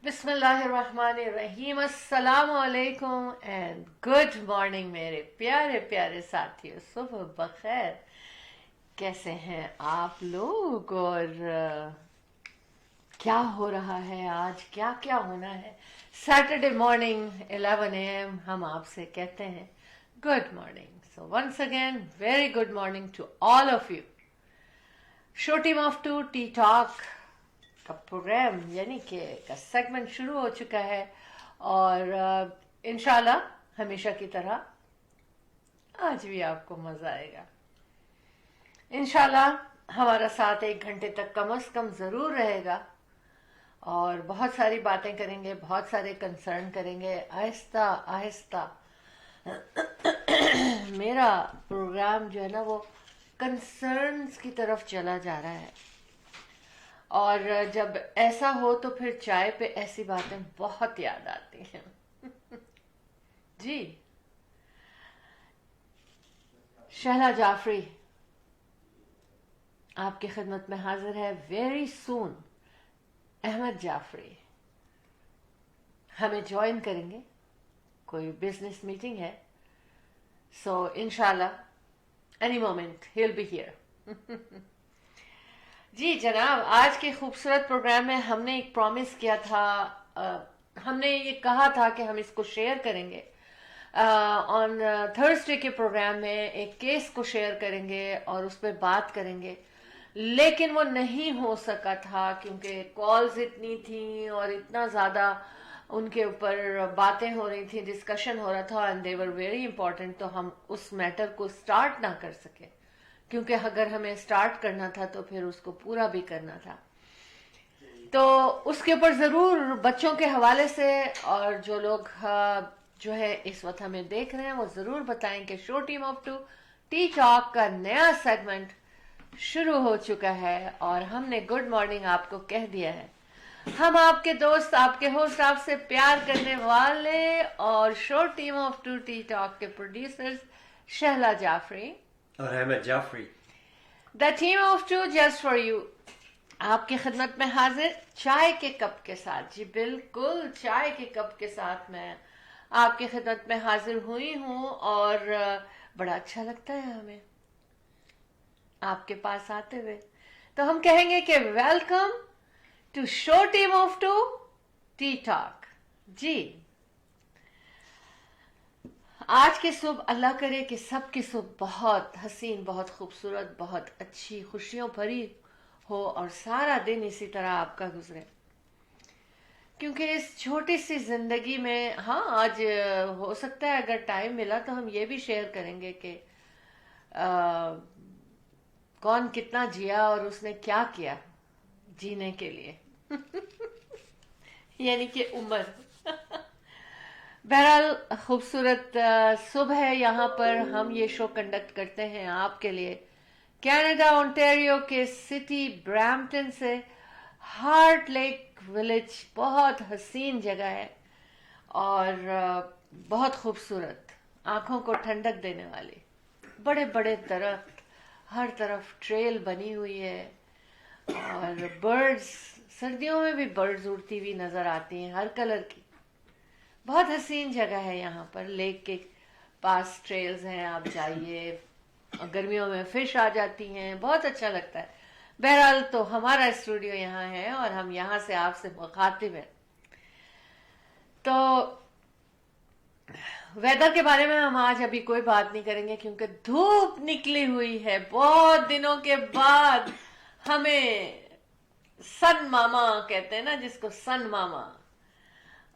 बिस्मिल्लाहिर्रहमानिर्रहीम अस्सलाम वालेकुम एंड गुड मॉर्निंग मेरे प्यारे प्यारे साथियों, सुबह बखैर। कैसे हैं आप लोग और क्या हो रहा है आज, क्या क्या होना है। सैटरडे मॉर्निंग 11 AM हम आपसे कहते हैं good morning. So once again very good morning to all of you. Show team of two T talk का प्रोग्राम यानी कि का सेगमेंट शुरू हो चुका है और इंशाल्लाह हमेशा की तरह आज भी आपको मजा आएगा। इंशाल्लाह हमारा साथ 1 घंटे तक कम से कम जरूर रहेगा और बहुत सारी बातें करेंगे, बहुत सारे कंसर्न करेंगे आहिस्ता आहिस्ता। मेरा प्रोग्राम जो है ना वो कंसर्न्स की तरफ चला जा रहा है और जब ऐसा हो तो फिर चाय पे ऐसी बातें बहुत याद आती हैं। जी, शहला जाफरी आपकी खिदमत में हाजिर है। वेरी सून अहमद जाफरी हमें ज्वाइन करेंगे, कोई बिजनेस मीटिंग है। सो इंशाल्लाह any moment he will be here. जी जनाब, आज के खूबसूरत प्रोग्राम में हमने एक प्रॉमिस किया था, हमने ये कहा था कि हम इसको शेयर करेंगे ऑन थर्सडे के प्रोग्राम में। एक केस को शेयर करेंगे और उस पर बात करेंगे, लेकिन वो नहीं हो सका था क्योंकि कॉल्स इतनी थी और इतना ज़्यादा उनके ऊपर बातें हो रही थी, डिस्कशन हो रहा था and they were very important. तो हम उस मैटर को स्टार्ट ना कर सके क्योंकि अगर हमें स्टार्ट करना था तो फिर उसको पूरा भी करना था। तो उसके ऊपर ज़रूर बच्चों के हवाले से और जो लोग जो है इस वक्त हमें देख रहे हैं वो ज़रूर बताएं कि show team of two T talk का नया सेगमेंट शुरू हो चुका है और हमने गुड मॉर्निंग आपको कह दिया है। हम आपके दोस्त, आपके होस्ट, आपसे प्यार करने वाले और show team of two T talk के प्रोड्यूसर्स शहला जाफरी और Ahmed Jafri, the team of two just for you आपकी खिदमत में हाजिर चाय के कप के साथ। जी बिल्कुल, चाय के कप के साथ मैं आपकी खिदमत में हाजिर हुई हूँ और बड़ा अच्छा लगता है हमें आपके पास आते हुए। तो हम कहेंगे कि welcome to show team of two T talk. जी, आज की सुबह अल्लाह करे कि सबकी सुबह बहुत हसीन, बहुत खूबसूरत, बहुत अच्छी, खुशियों भरी हो और सारा दिन इसी तरह आपका गुजरे। क्योंकि इस छोटी सी जिंदगी में, हाँ आज हो सकता है अगर टाइम मिला तो हम ये भी शेयर करेंगे कि कौन कितना जिया और उसने क्या किया जीने के लिए। यानी कि उम्र। बहरहाल खूबसूरत सुबह है यहाँ पर। हम ये शो कंडक्ट करते हैं आपके लिए कनाडा ओंटारियो के सिटी ब्रैम्पटन से। हार्ट लेक विलेज बहुत हसीन जगह है और बहुत खूबसूरत, आंखों को ठंडक देने वाली। बड़े बड़े दरख्त, हर तरफ ट्रेल बनी हुई है और बर्ड्स, सर्दियों में भी बर्ड्स उड़ती हुई नजर आती हैं हर कलर की। बहुत हसीन जगह है यहाँ पर। लेक के पास ट्रेल्स हैं, आप जाइए। गर्मियों में फिश आ जाती हैं, बहुत अच्छा लगता है। बहरहाल तो हमारा स्टूडियो यहाँ है और हम यहाँ से आपसे मुखातिब हैं। तो वेदर के बारे में हम आज अभी कोई बात नहीं करेंगे क्योंकि धूप निकली हुई है। बहुत दिनों के बाद हमें सन मामा कहते हैं ना, जिसको सन मामा,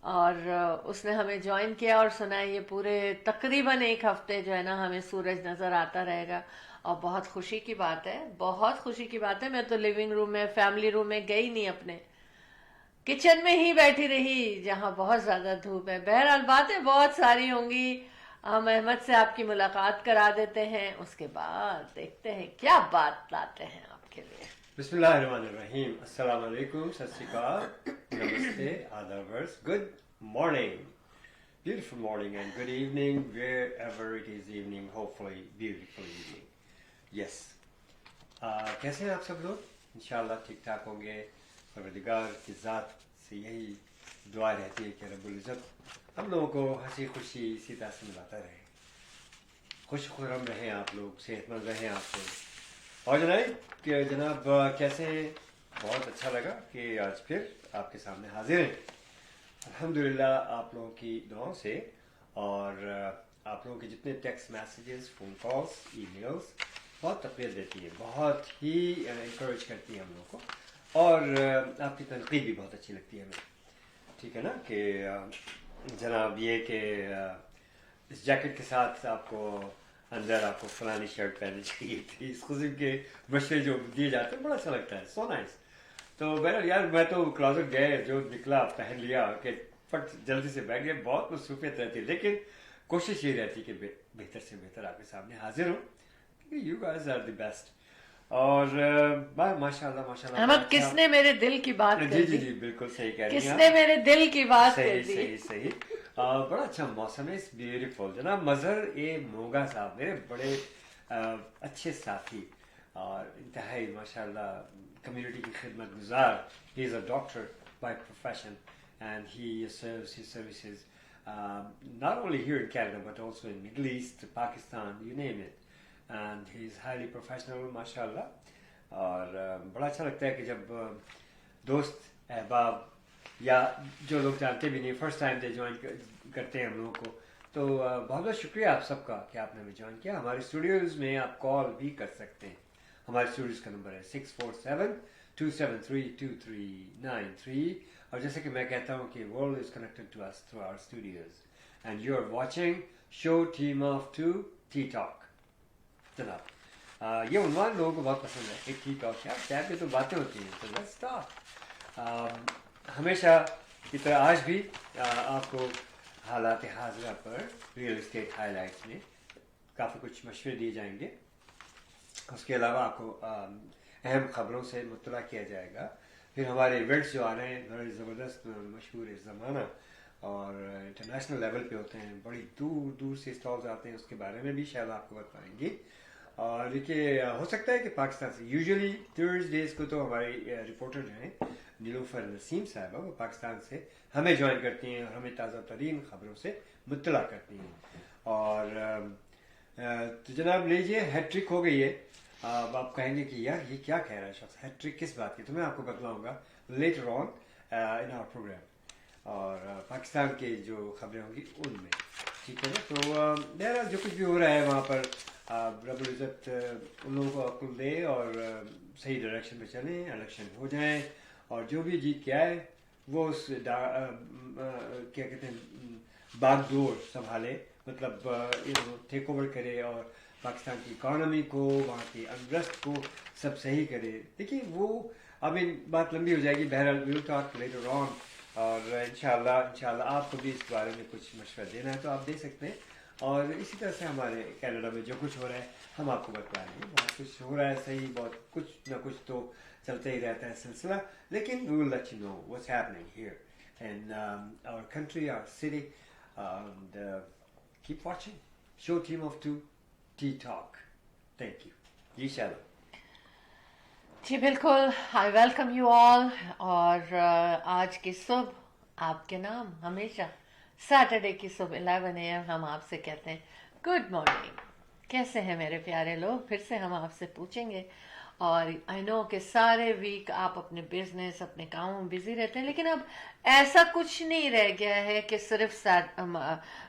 और उसने हमें ज्वाइन किया और सुना है ये पूरे तकरीबन 1 हफ्ते जो है ना हमें सूरज नजर आता रहेगा और बहुत खुशी की बात है, बहुत खुशी की बात है। मैं तो लिविंग रूम में, फैमिली रूम में गई नहीं, अपने किचन में ही बैठी रही जहां बहुत ज्यादा धूप है। बहरहाल बातें बहुत सारी होंगी। हम अहमद से आपकी मुलाकात करा देते हैं, उसके बाद देखते हैं क्या बात लाते हैं आपके लिए। बिस्मिल्लाहिर्रहमानिर्रहीम, अस्सलाम वालेकुम, सत श्री अकाल, नमस्ते, आदाब, good morning, beautiful morning and good evening wherever it is evening, hopefully beautiful evening. Yes. कैसे हैं आप सब लोग? इंशाल्लाह ठीक ठाक होंगे। परवरदिगार की ज़ात से यही दुआ रहती है कि रब्बुल इज़्ज़त हम लोगों को हंसी खुशी इसी तरह से मिलाता रहे, खुश खुरम रहें आप लोग, सेहतमंद रहें आप लोग। और जनाब कैसे, बहुत अच्छा लगा कि आज फिर आपके सामने हाजिर हैं अल्हम्दुलिल्लाह, आप लोगों की दुआओं से और आप लोगों के जितने text messages, phone calls, emails बहुत तक़वीत देती है, बहुत ही इंकरेज करती है हम लोगों को, और आपकी तनकीद भी बहुत अच्छी लगती है हमें। ठीक है ना कि जनाब ये कि इस जैकेट के साथ आपको अंदर आपको फलानी शर्ट पहननी चाहिए थी, इस किस्म के मशवरे जो दिए जाते हैं बड़ा अच्छा लगता है, सो नाइस। तो बहरहाल यार मैं तो क्लोजेट गए, जो निकला पहन लिया कि फट जल्दी से बैठ गया, बहुत मसरूफियत रहती है, लेकिन कोशिश ये रहती है कि बेहतर से बेहतर आपके सामने हाजिर हो, क्योंकि you guys are the best. और माशाल्लाह माशाल्लाह अहमद, किसने मेरे दिल की बात कर जी दी? जी जी बिल्कुल सही कह रही हैं किसने मेरे दिल की बात सही कर दी? सही सही। बड़ा अच्छा मौसम है, इट्स ब्यूटीफुल। जनाब मजहर ए मोगा साहब मेरे बड़े अच्छे साथी और इंतहाई माशाल्लाह कम्युनिटी की खिदमत गुजार। He is a doctor by profession and he serves his services not only here in Canada but also in Middle East, Pakistan, you name it, and he is highly professional माशाल्लाह। और बड़ा अच्छा लगता है कि जब दोस्त अहबाब या जो लोग जानते भी नहीं, फर्स्ट टाइम दे ज्वाइन करते हैं हम लोगों को, तो बहुत बहुत शुक्रिया आप सबका कि आपने हमें ज्वाइन किया। हमारे स्टूडियोज़ में आप कॉल भी कर सकते हैं, हमारे स्टूडियोज़ का नंबर है 647-273-2393। और जैसे कि मैं कहता हूँ कि world is connected to us through our studios and you are watching show team of 2 T talk. जनाब ये उन्वान लोगों को बहुत पसंद है, एक टी टॉक, यार चाय पे तो बातें होती हैं, तो लेट्स टॉक। हमेशा की तरह आज भी आपको हालात हाज़िरा पर रियल इस्टेट हाईलाइट्स में काफ़ी कुछ मशवरे दिए जाएंगे। उसके अलावा आपको अहम ख़बरों से मुत्तला किया जाएगा। फिर हमारे इवेंट्स जो आ रहे हैं बड़े ज़बरदस्त मशहूर ज़माना और इंटरनेशनल लेवल पे होते हैं, बड़ी दूर दूर से स्टॉल्स आते हैं, उसके बारे में भी शायद आपको बताएंगे। और देखिए हो सकता है कि पाकिस्तान से यूजुअली थर्सडेज को तो हमारी रिपोर्टर जो हैं नीलूफर नसीम साहबा, वो पाकिस्तान से हमें ज्वाइन करती हैं और हमें ताज़ा तरीन ख़बरों से मुत्तला करती हैं। और तो जनाब लीजिए, हैट्रिक हो गई है। अब आप कहेंगे कि यार ये क्या कह रहा है शख्स, हैट्रिक किस बात की, तो मैं आपको बतलाऊँगा later on in our program, और पाकिस्तान के जो खबरें होंगी उनमें। ठीक है ना, तो बहरहाल जो कुछ भी हो रहा है वहाँ पर रब्बुल इज़्ज़त उन लोगों को अक्ल दे और सही डायरेक्शन में चलें, इलेक्शन हो जाए और जो भी जीत के आए वो उस क्या कहते हैं बागडोर संभाले, मतलब टेक ओवर करे और पाकिस्तान की इकॉनमी को, वहाँ की अनरेस्ट को सब सही करे। देखिए वो अब बात लंबी हो जाएगी, बहरहाल विल टॉक लेटर ऑन। और इंशाल्लाह आपको भी इस बारे में कुछ मशवरा देना है तो आप दे सकते हैं। और इसी तरह से हमारे कनाडा में जो कुछ हो रहा है हम आपको बता रहे हैं, बहुत कुछ हो रहा है सही, बहुत कुछ ना कुछ तो चलते ही रहता है सिलसिला, लेकिन we will let you know what's happening here in our country, our city, and keep watching show team of 2 T talk. Thank you जी शाला। जी बिल्कुल, आई वेलकम यू ऑल। और आज की सुबह आपके नाम हमेशा सैटरडे की सुबह 11 AM हम आपसे कहते हैं गुड मॉर्निंग। कैसे हैं मेरे प्यारे लोग? फिर से हम आपसे पूछेंगे। और आई नो कि सारे वीक आप अपने बिजनेस, अपने कामों में बिजी रहते हैं, लेकिन अब ऐसा कुछ नहीं रह गया है कि सिर्फ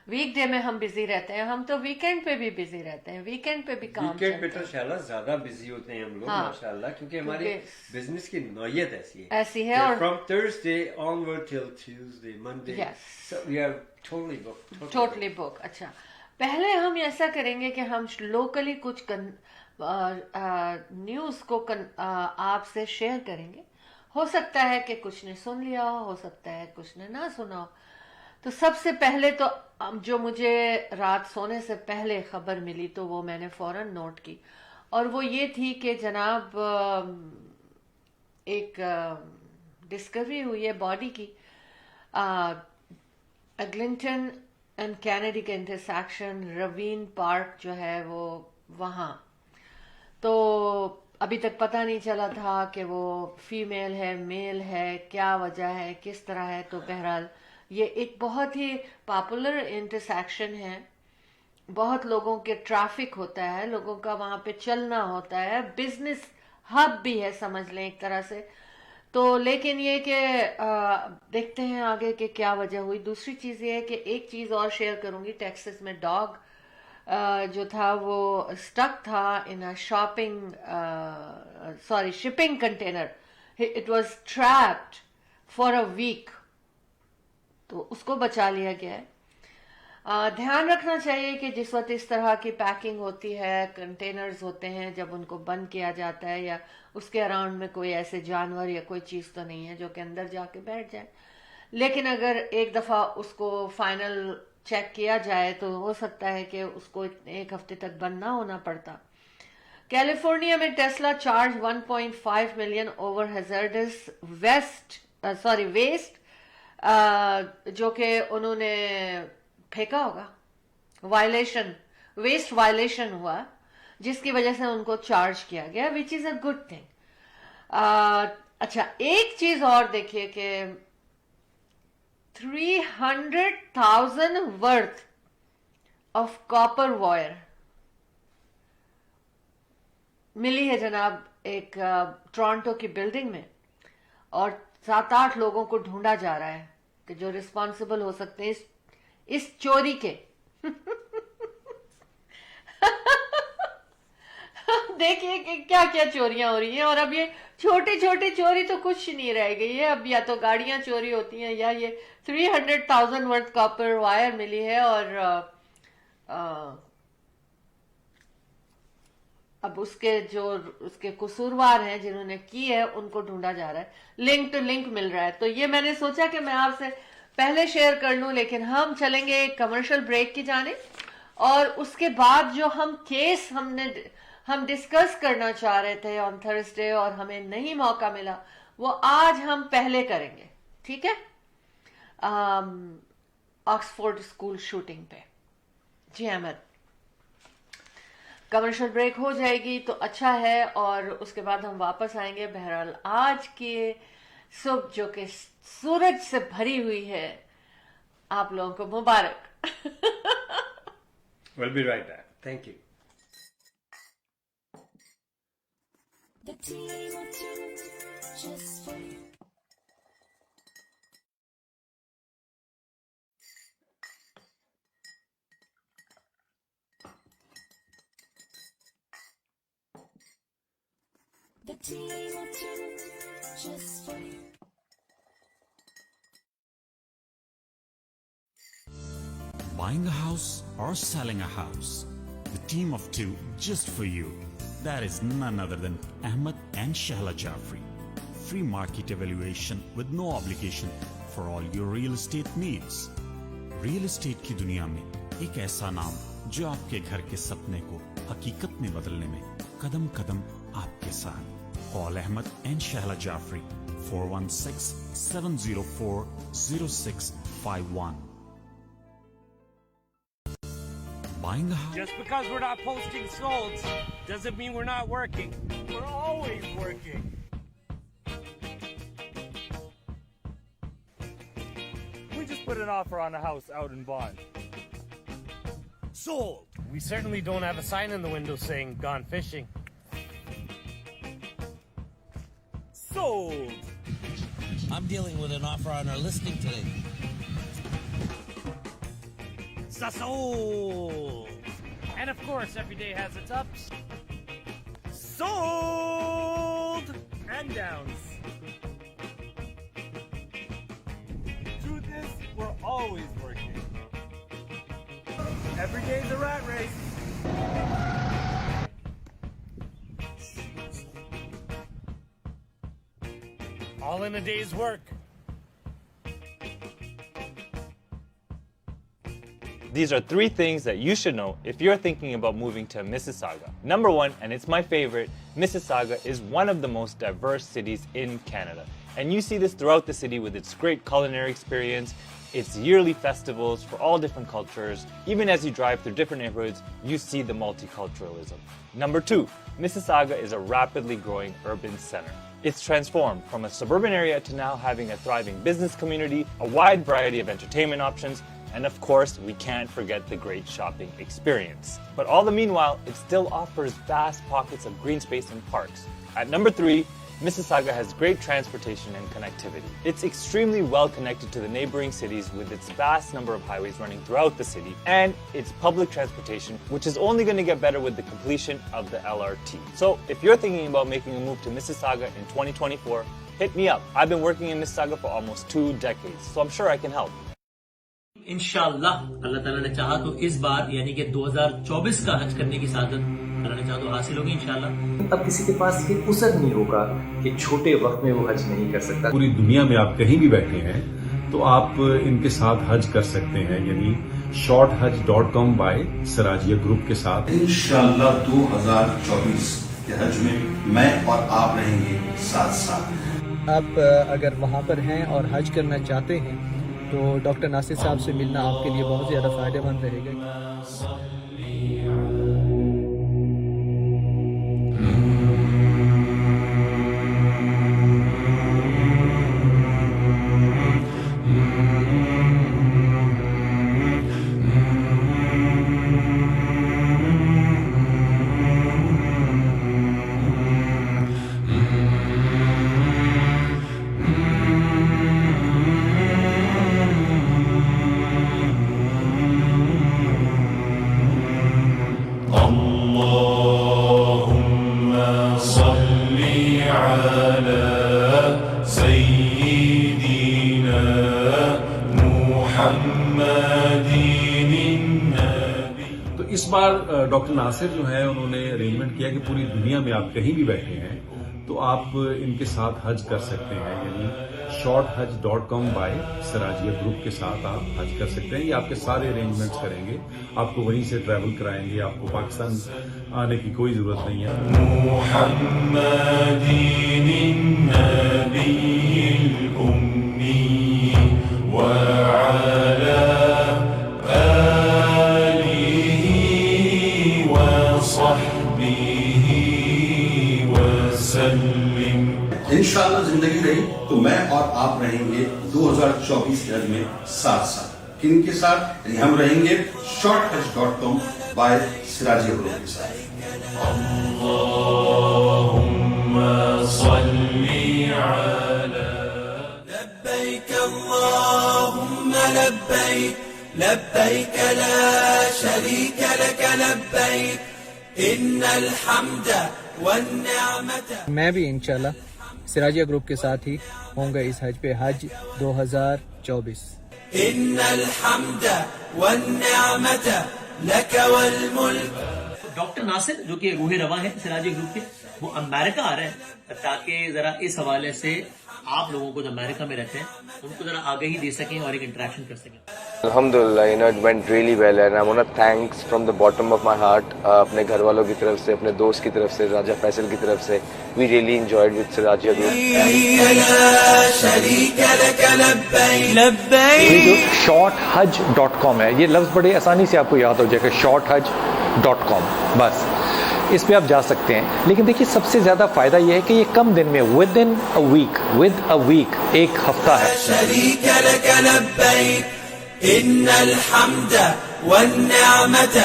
वीकडे में हम बिजी रहते हैं, हम तो वीकेंड पे भी बिजी रहते हैं, वीकेंड पे भी काम वीकेंड पे चलता तो शाला ज्यादा बिजी होते हैं हम लोग, हाँ, माशाल्लाह, क्योंकि हमारे क्योंकि बिजनेस की नौयत ऐसी है। और from Thursday onward till Tuesday Monday, Yes. So we are totally booked, totally book. अच्छा, पहले हम ऐसा करेंगे कि हम लोकली कुछ न्यूज़ को आपसे शेयर करेंगे। हो सकता है कि कुछ ने सुन लिया हो सकता है कुछ ने ना सुना हो। तो सबसे पहले तो जो मुझे रात सोने से पहले खबर मिली तो वो मैंने फौरन नोट की, और वो ये थी कि जनाब एक डिस्कवरी हुई है बॉडी की एग्लिंटन एंड कैनेडी के इंटरसेक्शन, रवीन पार्क जो है वो वहाँ। तो अभी तक पता नहीं चला था कि वो फीमेल है मेल है, क्या वजह है, किस तरह है। तो बहरहाल ये एक बहुत ही पॉपुलर इंटरसेक्शन है, बहुत लोगों के ट्रैफिक होता है, लोगों का वहां पे चलना होता है, बिजनेस हब भी है समझ लें एक तरह से। तो लेकिन ये कि देखते हैं आगे के क्या वजह हुई। दूसरी चीज ये है कि एक चीज और शेयर करूंगी, टेक्सास में डॉग जो था वो स्टक था in a shipping container. It was trapped for a week, तो उसको बचा लिया गया है। ध्यान रखना चाहिए कि जिस वक्त इस तरह की पैकिंग होती है, कंटेनर्स होते हैं, जब उनको बंद किया जाता है या उसके अराउंड में कोई ऐसे जानवर या कोई चीज तो नहीं है जो कि अंदर जाके बैठ जाए, लेकिन अगर एक दफा उसको फाइनल चेक किया जाए तो हो सकता है कि उसको एक हफ्ते तक बंद ना होना पड़ता। कैलिफोर्निया में Tesla charge 1.5 million over hazardous waste जो कि उन्होंने फेंका होगा, वेस्ट वायलेशन हुआ, जिसकी वजह से उनको चार्ज किया गया, which is a good thing. अच्छा, एक चीज और देखिए कि 300,000 वर्थ ऑफ कॉपर वायर मिली है जनाब एक टोरंटो की बिल्डिंग में, और 7-8 लोगों को ढूंढा जा रहा है कि जो रिस्पॉन्सिबल हो सकते हैं इस चोरी के। देखिए कि क्या क्या चोरियां हो रही हैं, और अब ये छोटी छोटी चोरी तो कुछ नहीं रह गई है। अब या तो गाड़ियां चोरी होती हैं या ये 300,000 वर्थ कॉपर वायर मिली है, और अब उसके कसूरवार हैं जिन्होंने की है उनको ढूंढा जा रहा है, लिंक टू लिंक मिल रहा है। तो ये मैंने सोचा कि मैं आपसे पहले शेयर कर लूं, लेकिन हम चलेंगे कमर्शियल ब्रेक की जाने, और उसके बाद जो केस हम डिस्कस करना चाह रहे थे ऑन थर्सडे और हमें नहीं मौका मिला, वो आज हम पहले करेंगे, ठीक है? ऑक्सफोर्ड स्कूल शूटिंग पे। जी अहमद, कमर्शियल ब्रेक हो जाएगी तो अच्छा है, और उसके बाद हम वापस आएंगे। बहरहाल आज की सुबह जो कि सूरज से भरी हुई है, आप लोगों को मुबारक। We'll be right back. Thank you. The team of two, just for you. The team of two, just for you. Buying a house or selling a house, the team of two just for you. That is none other than Ahmed and Shahla Jafri. Free market evaluation with no obligation for all your real estate needs. Real estate की दुनिया में एक ऐसा नाम जो आपके घर के सपने को हकीकत में बदलने में कदम कदम आपके साथ. Call Ahmed and Shahla Jafri 416-704-0651. Buying a house. Just because we're not posting solds doesn't mean we're not working. We're always working. We just put an offer on a house out in Vaughan. Sold! We certainly don't have a sign in the window saying gone fishing. Sold! I'm dealing with an offer on our listing today. Sold! And of course, every day has its ups. Sold! And downs. Truth is, we're always working. Every day's a rat race. All in a day's work. These are 3 things that you should know if you're thinking about moving to Mississauga. Number 1, and it's my favorite, Mississauga is one of the most diverse cities in Canada. And you see this throughout the city with its great culinary experience, its yearly festivals for all different cultures. Even as you drive through different neighborhoods, you see the multiculturalism. Number 2, Mississauga is a rapidly growing urban center. It's transformed from a suburban area to now having a thriving business community, a wide variety of entertainment options, and of course, we can't forget the great shopping experience. But all the meanwhile, it still offers vast pockets of green space and parks. At number 3, Mississauga has great transportation and connectivity. It's extremely well connected to the neighboring cities with its vast number of highways running throughout the city and its public transportation, which is only going to get better with the completion of the LRT. So if you're thinking about making a move to Mississauga in 2024, hit me up. I've been working in Mississauga for almost 2 decades, so I'm sure I can help. انشاءاللہ اللہ تعالیٰ نے چاہا تو اس بار یعنی کہ 2024 کا حج کرنے کی سعادت اللہ نے چاہا تو حاصل ہوگی انشاءاللہ. اب کسی کے پاس یہ عذر نہیں ہوگا کہ چھوٹے وقت میں وہ حج نہیں کر سکتا. پوری دنیا میں آپ کہیں بھی بیٹھے ہیں تو آپ ان کے ساتھ حج کر سکتے ہیں, یعنی shorthaj.com بائی سراجیہ گروپ کے ساتھ. انشاءاللہ 2024 کے حج میں میں اور آپ رہیں گے ساتھ ساتھ. آپ اگر وہاں پر ہیں اور حج کرنا چاہتے ہیں تو ڈاکٹر ناصر صاحب سے ملنا آپ کے لیے بہت زیادہ فائدہ مند رہے گا. تو اس بار ڈاکٹر ناصر جو ہیں انہوں نے ارینجمنٹ کیا کہ پوری دنیا میں آپ کہیں بھی بیٹھے ہیں تو آپ ان کے ساتھ حج کر سکتے ہیں, یعنی shorthaj.com بائی سراجیہ گروپ کے ساتھ آپ حج کر سکتے ہیں. یہ آپ کے سارے ارینجمنٹس کریں گے, آپ کو وہیں سے ٹریول کرائیں گے, آپ کو پاکستان آنے کی کوئی ضرورت نہیں ہے. انشاءاللہ زندگی رہی تو میں اور آپ رہیں گے 2024 کے حج میں ساتھ ساتھ. کن کے ساتھ؟ یعنی ہم رہیں گے shorthaj.com بائی سراجیہ گروپ کے ساتھ. اللہم صلی علی لبیک اللہم لبیک لبیک لا شریک لک لبیک ان الحمد والنعمت. میں بھی انشاءاللہ سراجیہ گروپ کے ساتھ ہی ہوں گا اس حج پہ, حج 2024. ان الحمد والنعمت لک والملک. ڈاکٹر ناصر جو کہ روح رواں ہیں سراجیہ گروپ کے, وہ امریکہ آ رہے ہیں تاکہ ذرا اس حوالے سے آپ لوگوں کو جو امریکہ میں رہتے ہیں ان کو ذرا آگاہی دے سکیں اور ایک انٹریکشن کر سکیں. الحمدللہ, it went really well and I want to thanks from the bottom of my heart اپنے گھر والوں کی طرف سے, اپنے دوست کی طرف سے, راجہ فیصل کی طرف سے. We really enjoyed with Sirajia group. یہ جو shorthaj.com ہے, یہ لفظ بڑے آسانی سے آپ کو یاد ہو جائے گا, shorthaj.com, بس اس پہ آپ جا سکتے ہیں. لیکن دیکھیے سب سے زیادہ فائدہ یہ ہے کہ یہ کم دن میں ود a week ایک ہفتہ ہے. شریک لک لبیک ان الحمد والنعمت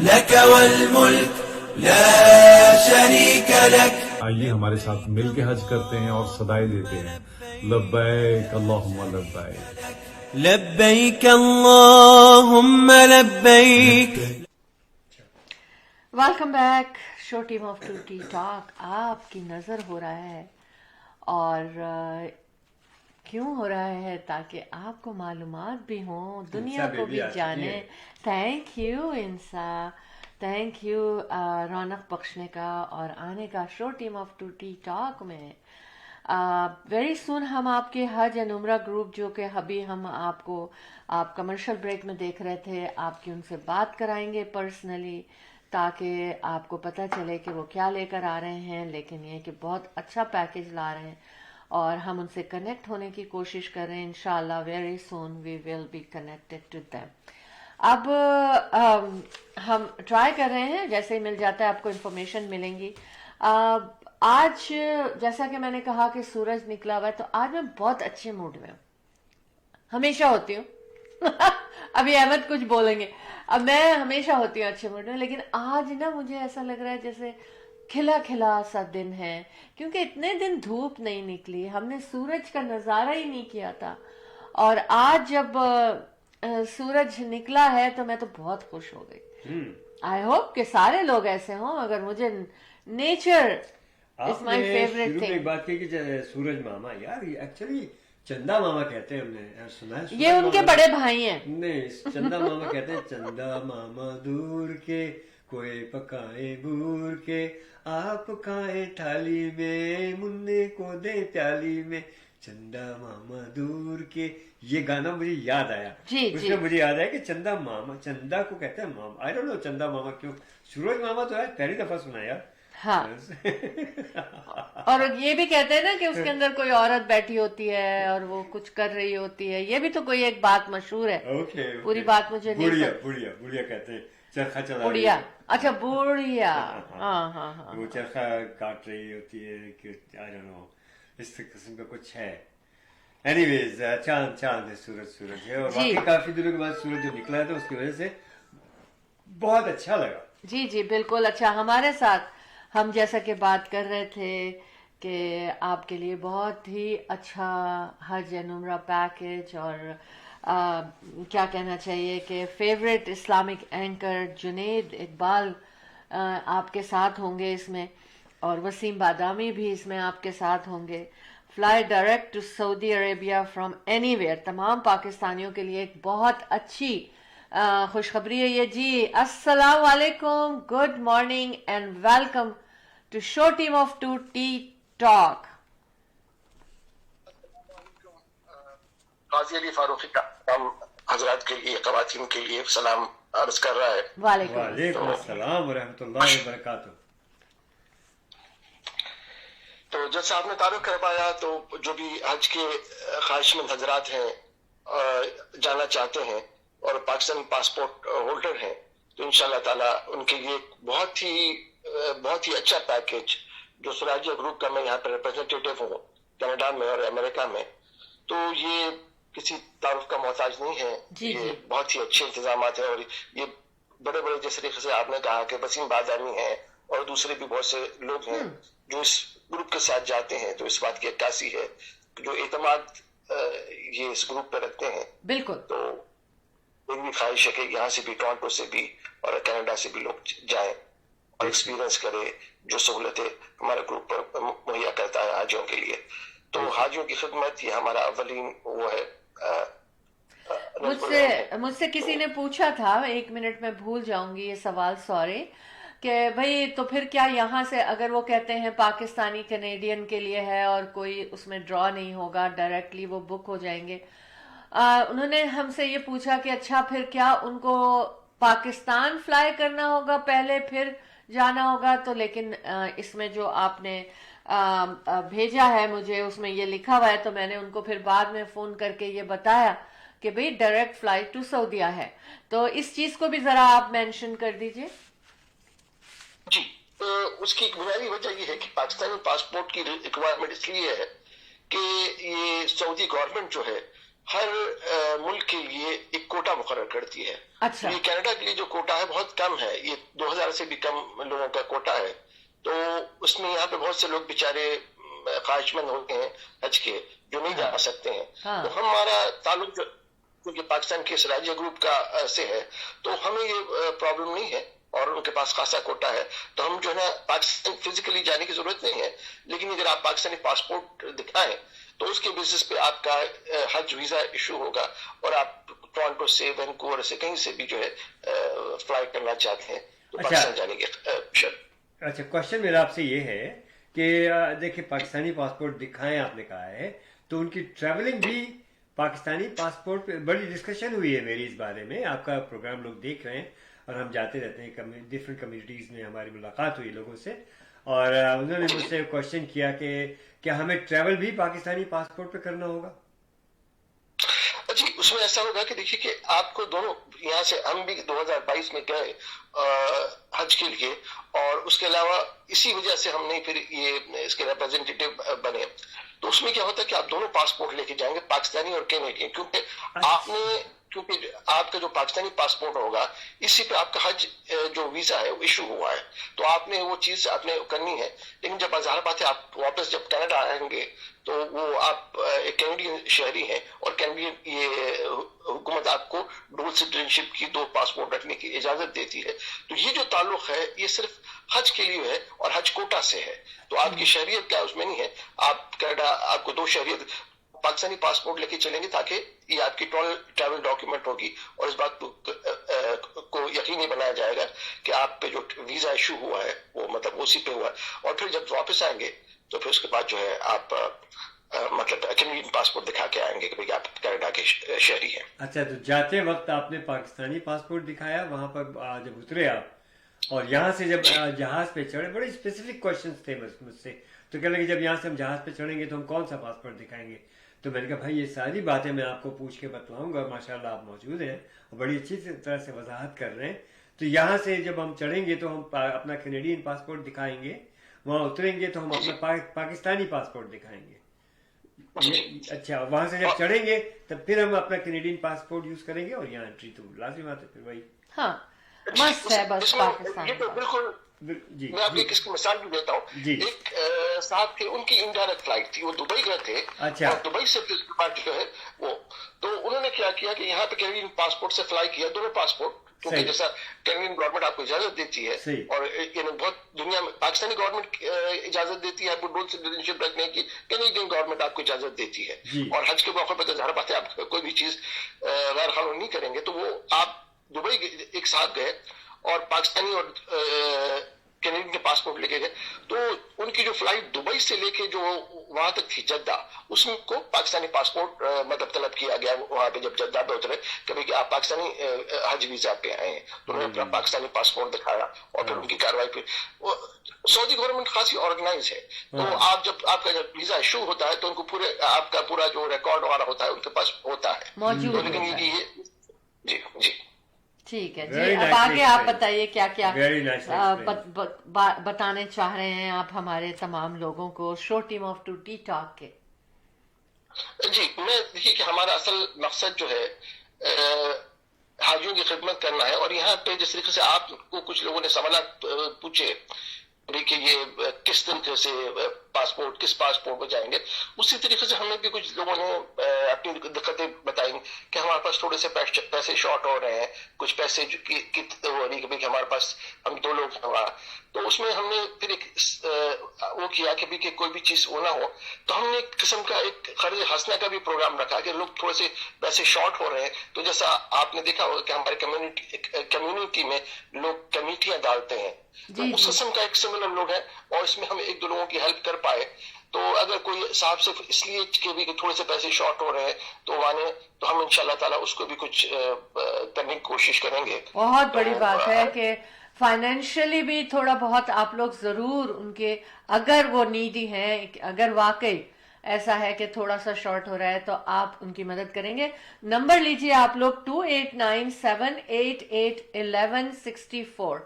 لک والملک لا شریک لک. آئیے ہمارے ساتھ مل کے حج کرتے ہیں اور صدائے دیتے ہیں, لبیک اللہم لبیک لبیک اللہم لبیک. Welcome back, show team of two T talk. آپ کی نظر ہو رہا ہے, اور کیوں ہو رہا ہے؟ تاکہ آپ کو معلومات بھی ہوں, دنیا کو بھی جانیں. تھینک یو انسا, تھینک یو رونق بخشنے کا اور آنے کا show team of two T talk میں. वेरी सुन हम आपके हज एंड उम्रा ग्रुप जो कि अभी हम आपको आप कमर्शियल ब्रेक में देख रहे थे, आपकी उनसे बात कराएंगे पर्सनली, ताकि आपको पता चले कि वो क्या लेकर आ रहे हैं। लेकिन ये कि बहुत अच्छा पैकेज ला रहे हैं और हम उनसे कनेक्ट होने की कोशिश कर रहे हैं। इंशाल्लाह very soon we will be connected to them. अब हम ट्राई कर रहे हैं, जैसे ही मिल जाता है आपको इन्फॉर्मेशन मिलेंगी। आज जैसा कि मैंने कहा कि सूरज निकला हुआ है, तो आज मैं बहुत अच्छे मूड में हूँ, हमेशा होती हूँ अभी अहमद कुछ बोलेंगे, अब मैं हमेशा होती हूँ अच्छे मूड में, लेकिन आज ना मुझे ऐसा लग रहा है जैसे खिला खिला सा दिन है, क्योंकि इतने दिन धूप नहीं निकली, हमने सूरज का नजारा ही नहीं किया था। और आज जब सूरज निकला है तो मैं तो बहुत खुश हो गई। आई होप कि सारे लोग ऐसे हों, मगर मुझे nature is my favourite thing. एक बात की कि सूरज मामा, यार एक्चुअली चंदा मामा कहते हैं, हमने सुना है। ये उनके बड़े भाई हैं। नहीं, चंदा मामा कहते हैं, चंदा मामा दूर के कोई पकाए बूर के, आप खाए थाली में मुन्ने को दे प्याली में, चंदा मामा दूर के। ये गाना मुझे याद आया, उसमें मुझे याद आया कि चंदा मामा, चंदा को कहते हैं मामा। आई डोंट नो चंदा मामा क्यों, सूरज मामा तो है पहली दफा सुना यार। हाँ और ये भी कहते हैं ना कि उसके अंदर कोई औरत बैठी होती है और वो कुछ कर रही होती है, ये भी तो कोई एक बात मशहूर है। ओके, पूरी बात मुझे नहीं बुढ़िया बुढ़िया बुढ़िया कहते हैं, चरखा चला बुढ़िया, अच्छा बुढ़िया, हाँ हाँ हाँ, वो चरखा काट रही होती है कि आई डोंट नो, इस किस्म का कुछ है। एनीवेज, चांद चांद है, सूरज है, और बाकी काफी दिनों के बाद सूरज जो निकला है तो उसकी वजह से बहुत अच्छा लगा। जी जी बिल्कुल। अच्छा, हमारे साथ हम जैसा कि बात कर रहे थे कि आपके लिए बहुत ही अच्छा हज एंड उम्रा पैकेज, और क्या कहना चाहिए कि favourite Islamic anchor Junaid Iqbal आपके साथ होंगे इसमें, और वसीम बादामी भी इसमें आपके साथ होंगे। Fly direct to Saudi Arabia from anywhere, तमाम पाकिस्तानियों के लिए एक बहुत अच्छी खुशखबरी है ये जी। अस्सलाम वालेकुम, good morning and welcome to show team of 2T talk. Qazi Ali Farooqui का हजरात के लिए, ख़वातीन के लिए सलाम अर्ज कर रहा है। वालेकुम अस्सलाम व रहमतुल्लाहि व बरकातुहू। तो जैसे आपने तारुफ करवाया, तो जो भी हज के ख्वाहिशमंद हजरात हैं, जाना चाहते हैं और पाकिस्तानी पासपोर्ट होल्डर हैं, तो इंशाल्लाह ताला उनके लिए बहुत ही अच्छा पैकेज, जो स्वराज्य ग्रुप का मैं यहाँ पर रिप्रेजेंटेटिव हूँ कनाडा में और अमेरिका में, तो ये किसी तारुफ का मोहताज नहीं है। ये बहुत ही अच्छे इंतजाम है, और ये बड़े बड़े जिस तरीके से आपने कहा कि वसीम बादामी है और दूसरे भी बहुत से लोग हैं जो इस ग्रुप के साथ जाते हैं, तो इस बात की अक्कासी है जो एतमाद ये इस ग्रुप पे रखते हैं। बिल्कुल। तो मेरी भी ख्वाहिश है कि यहाँ से भी, टोरंटो से भी और कनाडा से भी लोग जाएं और एक्सपीरियंस करें जो सहूलतें हमारे ग्रुप पर मुहैया करता है हाजियों के लिए। तो हाजियों की खिदमत ये हमारा अव्वलीन वो है। मुझसे किसी ने पूछा था, एक मिनट में भूल जाऊंगी ये सवाल, सॉरी, कि भाई तो फिर क्या यहाँ से अगर वो कहते हैं पाकिस्तानी कैनेडियन के लिए है और कोई उसमें ड्रॉ नहीं होगा, डायरेक्टली वो बुक हो जाएंगे। उन्होंने हमसे ये पूछा कि अच्छा फिर क्या उनको पाकिस्तान फ्लाई करना होगा पहले फिर जाना होगा? तो लेकिन इसमें जो आपने भेजा है मुझे, उसमें ये लिखा हुआ है, तो मैंने उनको फिर बाद में फोन करके ये बताया कि भाई डायरेक्ट फ्लाइट टू सऊदीया है। तो इस चीज को भी जरा आप मेंशन कर दीजिए। जी, उसकी एक बुनियादी वजह यह है कि पाकिस्तानी पासपोर्ट की रिक्वायरमेंट इसलिए है कि ये सऊदी गवर्नमेंट जो है हर मुल्क के लिए एक कोटा मुकर्रर करती है। अच्छा। ये कनाडा के लिए जो कोटा है बहुत कम है, ये 2000 से भी कम लोगों का कोटा है। तो उसमें यहाँ पे बहुत से लोग बेचारे ख्वाहिशमंद होते हैं हज के, जो नहीं जा सकते हैं। तो हमारा ताल्लुक क्योंकि पाकिस्तान के राज्य ग्रुप का से है, तो हमें ये प्रॉब्लम नहीं है और उनके पास खासा कोटा है। तो हम जो है ना पाकिस्तान फिजिकली जाने की जरूरत नहीं है, लेकिन अगर आप पाकिस्तानी पासपोर्ट दिखाएं तो उसके बेसिस पे आपका हज वीजा इशू होगा और आप टोरंटो से, वैंकूवर से, कहीं से भी जो है फ्लाई करना चाहते हैं तो पाकिस्तान जाने के। अच्छा, क्वेश्चन मेरा आपसे ये है کہ देखिए पाकिस्तानी पासपोर्ट दिखाएं आपने कहा है, तो उनकी ट्रैवलिंग भी पाकिस्तानी पासपोर्ट पे बड़ी डिस्कशन हुई है मेरी इस बारे में। आपका प्रोग्राम लोग देख रहे हैं और हम जाते रहते हैं, डिफरेंट कम्युनिटीज़ में हमारी मुलाकात हुई लोगों से, और उन्होंने मुझसे क्वेश्चन किया कि क्या हमें ट्रैवल भी पाकिस्तानी पासपोर्ट पे करना होगा? जी, उसमें ऐसा होगा कि देखिए कि आपको दोनों, यहाँ से हम भी 2022 में गए हज के लिए, और उसके अलावा इसी वजह से हम नहीं फिर ये इसके रिप्रेजेंटेटिव बने। तो उसमें क्या होता है कि आप दोनों पासपोर्ट लेके जाएंगे, पाकिस्तानी और कैनेडियन, क्योंकि आपका जो पाकिस्तानी पासपोर्ट होगा इसी पे आपका हज जो वीजा है वो इशू हुआ है, तो आपने वो चीज आपने करनी है। लेकिन जब ज़ाहिर बात है आप वापस जब कनाडा आएंगे तो वो आप एक कैनेडियन शहरी हैं, और कैनेडियन ये हुकूमत आपको डबल सिटीजनशिप की 2 पासपोर्ट रखने की इजाजत देती है। तो ये जो ताल्लुक है ये सिर्फ हज के लिए है और हज कोटा से है, तो आपकी शहरियत क्या उसमें नहीं है। आप कनाडा, आपको 2 शहरियत पाकिस्तानी पासपोर्ट लेके चलेंगे ताकि ये आपकी ट्रैवल डॉक्यूमेंट होगी, और इस बात को यकीनी बनाया जाएगा कि आप पे जो वीजा इशू हुआ है वो मतलब उसी पे हुआ है। और फिर जब वापस आएंगे तो फिर उसके बाद जो है आप मतलब कैनेडियन पासपोर्ट दिखा के आएंगे कि भाई आप कनाडा के शहरी हैं। अच्छा, तो जाते वक्त आपने पाकिस्तानी पासपोर्ट दिखाया, वहां पर जब उतरे आप और यहाँ से जब जहाज पे चढ़े, बड़े स्पेसिफिक क्वेश्चंस थे मुझसे, तो कहने लगे जब यहाँ से हम जहाज पे चढ़ेंगे तो हम कौन सा पासपोर्ट दिखाएंगे? तो मैंने कहा भाई ये सारी बातें मैं आपको पूछ के बतलाऊंगा, माशाल्लाह आप मौजूद हैं और बड़ी अच्छी तरह से वजाहत कर रहे हैं। तो यहाँ से जब हम चढ़ेंगे तो हम अपना कैनेडियन पासपोर्ट दिखाएंगे, वहाँ उतरेंगे तो हम अपना पाकिस्तानी पासपोर्ट दिखाएंगे। अच्छा, वहां से जब चढ़ेंगे तब फिर हम अपना कैनेडियन पासपोर्ट यूज करेंगे और यहाँ एंट्री तो लाजिम आते फिर वही। हाँ, मस्त है बस पाकिस्तान। ये तो बिल्कुल जी, मैं आपको इसकी मिसाल भी देता हूँ। एक साहब थे, उनकी इंडायरेक्ट फ्लाइट थी, वो दुबई गए थे। अच्छा। और दुबई से फिर उसके बाद जो है वो, तो उन्होंने क्या किया कि यहाँ पे कैनेडियन पासपोर्ट से फ्लाई किया, दोनों पासपोर्ट, क्योंकि जैसा कैनेडियन गवर्नमेंट आपको इजाजत देती है, और बहुत दुनिया में पाकिस्तानी गवर्नमेंट इजाजत देती है आपको डबल सिटीजनशिप रखने की, कैनेडियन गवर्नमेंट आपको इजाजत देती है। और हज के मौके पर तो ज़ाहिर बात है आप कोई भी चीज गैर कानूनी नहीं करेंगे। तो वो आप दुबई एक साथ गए और पाकिस्तानी और कैनेडियन के पासपोर्ट लेके गए, तो उनकी जो फ्लाइट दुबई से लेके जो वहां तक थी जद्दा, उसमें को पाकिस्तानी पासपोर्ट मतलब तलब किया गया वहां पे जब जद्दा पे उतरे कि भाई आप पाकिस्तानी हज वीजा पे आए हैं, तो उन्होंने अपना पाकिस्तानी पासपोर्ट दिखाया और फिर उनकी कार्रवाई पे। सऊदी गवर्नमेंट खासी ऑर्गेनाइज है, तो आप जब आपका जब वीजा इशू होता है तो उनको पूरे आपका पूरा जो रिकॉर्ड वगैरह होता है उनके पास होता है मौजूद। तो लेकिन ये जी जी ठीक है जी, अब आगे आप बताइए क्या क्या बताने चाह रहे हैं आप हमारे तमाम लोगों को show team of two T talk के। जी, मैं देखिए कि हमारा असल मकसद जो है हाजियों की खिदमत करना है, और यहाँ पे जिस तरीके से आपको कुछ लोगों ने सवाल पूछे कि ये किस तरीके से पासपोर्ट, किस पासपोर्ट में जाएंगे, उसी तरीके से हमें भी कुछ लोगों ने अपनी दिक्कतें बताई कि हमारे पास थोड़े से पैसे शॉर्ट हो रहे हैं, कुछ पैसे की हो रही कि हमारे पास हम 2 लोग हैं, तो उसमें हमने फिर एक वो किया कि कोई भी चीज वो ना हो, तो हमने एक किस्म का एक खर्च हंसने का भी प्रोग्राम रखा कि लोग थोड़े से पैसे शॉर्ट हो रहे हैं, तो जैसा आपने देखा होगा कि हमारे कम्युनिटी में लोग कमेटियां डालते हैं, तो उस किस्म का एक सिमिलर लोग है, और इसमें हम 1-2 लोगों की हेल्प कर पाए। तो अगर कोई साहब सिर्फ इसलिए के भी थोड़े से पैसे शॉर्ट हो रहे हैं तो माने, तो हम इंशाल्लाह ताला उसको भी कुछ करने की कोशिश करेंगे। बहुत बड़ी बात है कि फाइनेंशियली भी थोड़ा बहुत आप लोग जरूर उनके, अगर वो नीडी हैं, अगर वाकई ऐसा है कि थोड़ा सा शॉर्ट हो रहा है तो आप उनकी मदद करेंगे। नंबर लीजिए आप लोग 2897881164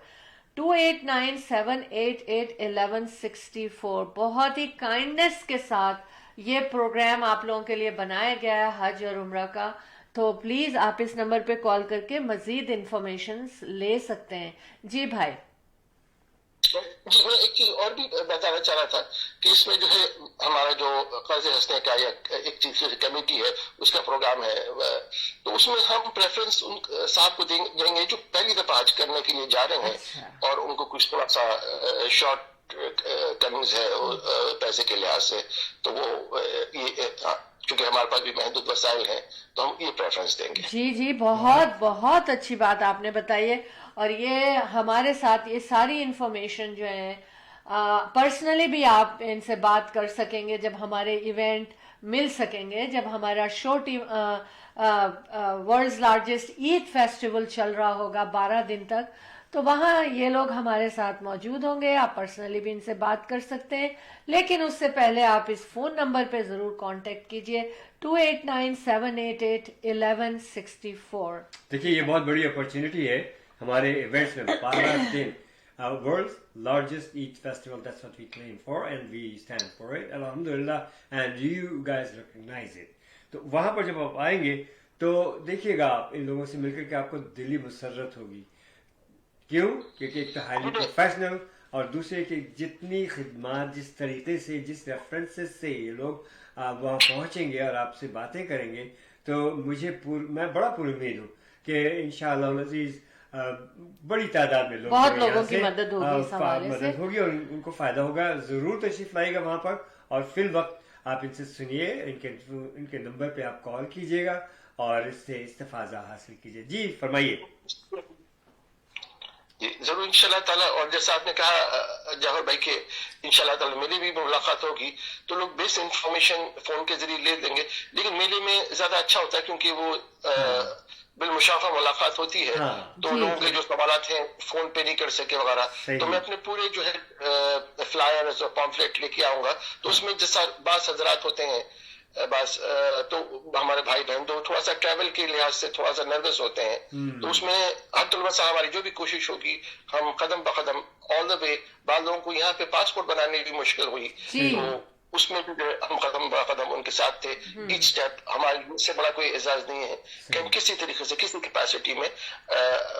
2897881164। बहुत ही काइंडनेस के साथ ये प्रोग्राम आप लोगों के लिए बनाया गया है हज और उम्रा का, तो प्लीज आप इस नंबर पे कॉल करके मजीद इंफॉर्मेशन ले सकते हैं। जी भाई। जी, मैं एक चीज और भी बताना चाह रहा था कि इसमें जो है हमारा जो कर्ज हंसने का या एक चीज कमेटी है उसका प्रोग्राम है, तो उसमें हम प्रेफरेंस उन साहब को देंगे जो पहली दफा हज करने के लिए जा रहे हैं और उनको कुछ थोड़ा सा शॉर्ट कमीज है पैसे के लिहाज से, तो वो ये क्योंकि हमारे पास भी महदूद वसाइल है तो हम ये प्रेफरेंस देंगे। जी जी, बहुत बहुत अच्छी बात आपने बताई है, और ये हमारे साथ ये सारी इंफॉर्मेशन जो है पर्सनली भी आप इनसे बात कर सकेंगे जब हमारे इवेंट मिल सकेंगे, जब हमारा show team world's largest Eid festival चल रहा होगा 12 दिन तक, तो वहाँ ये लोग हमारे साथ मौजूद होंगे। आप पर्सनली भी इनसे बात कर सकते हैं, लेकिन उससे पहले आप इस फ़ोन नंबर पे ज़रूर कांटेक्ट कीजिए 2897881164। देखिए ये बहुत बड़ी अपॉर्चुनिटी है हमारे इवेंट्स में 12 दिन world's largest Eid festival, that's what we claim for and we stand for it, alhamdulillah, and you guys recognize it. तो वहां पर जब आप आएंगे तो देखिएगा आप इन लोगों से मिलकर के आपको दिली मुसर्रत होगी। क्यों? क्योंकि एक तो हाईली प्रोफेशनल और दूसरे की जितनी खिदमत, जिस तरीके से, जिस रेफरेंसेस से ये लोग वहाँ पहुंचेंगे और आपसे बातें करेंगे, तो मैं बड़ा पुरुमीद हूँ कि इंशाअल्लाह अज़ीज़ बड़ी तादाद में बहुत लोगों की मदद होगी, मदद होगी और उनको फायदा होगा। जरूर तशरीफ लाइएगा वहां पर और फिल वक्त आप इनसे सुनिए, इनके नंबर पे आप कॉल कीजिएगा और इससे इस्तिफाजा हासिल कीजिए। जी फरमाइए। जी जरूर इंशाल्लाह ताला। और जैसा आपने कहा जहर भाई के इंशाल्लाह ताला मेले भी मुलाकात होगी तो लोग बेस्ट इंफॉर्मेशन फोन के जरिए ले देंगे, लेकिन मेले में ज्यादा अच्छा होता है क्योंकि वो बिलमुशाफा मुलाकात होती है। तो लोगों के जो सवालात हैं फोन पे नहीं कर सके वगैरह, तो मैं अपने पूरे जो है फ्लायर्स और पॉम्फलेट लेके आऊंगा। तो उसमें जैसा बास हजरात होते हैं बस तो हमारे भाई बहन तो थोड़ा सा ट्रैवल के लिहाज से थोड़ा सा नर्वस होते हैं, तो उसमें हर तलबा साहब हमारी जो भी कोशिश होगी हम कदम ब कदम ऑल द वे, बाद लोगों को यहाँ पे पासपोर्ट बनाने भी मुश्किल हुई तो उसमें भी हम कदम ब कदम उनके साथ थे। ईच स्टेप हमारे से बड़ा कोई एजाज नहीं है कि हम किसी तरीके से किसी कैपेसिटी में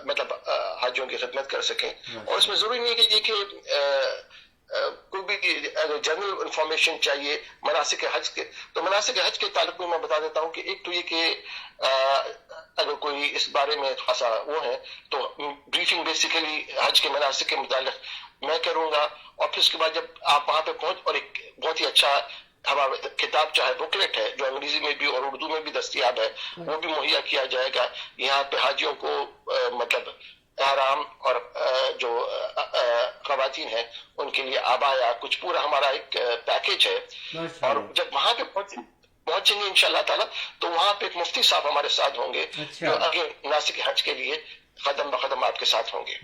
मतलब हाजियों की खिदमत कर सकें। और इसमें जरूरी नहीं है कि कोई भी जनरल इंफॉर्मेशन चाहिए मनासिक हज के, तो मनासिक हज के ताल्लुक में मैं बता देता हूँ कि एक तो ये कि अगर कोई इस बारे में थोड़ा सा वो है तो ब्रीफिंग बेसिकली हज के मनासिक के मुतालिक मैं करूंगा, और फिर उसके बाद जब आप वहां पे पहुंच और एक बहुत ही अच्छा हमारा किताब चाहे बुकलेट है जो अंग्रेजी में भी और उर्दू में भी दस्तयाब है वो भी मुहैया किया जाएगा। यहाँ पे हाजियों को मतलब आराम और जो खवातीन है उनके लिए आबाया कुछ पूरा हमारा एक पैकेज है। और जब वहां पे पहुंचेंगे इंशाल्लाह ताला तो वहां पे एक मुफ्ती साहब हमारे साथ होंगे जो आगे नासिक हज के लिए कदम ब कदम आपके साथ होंगे।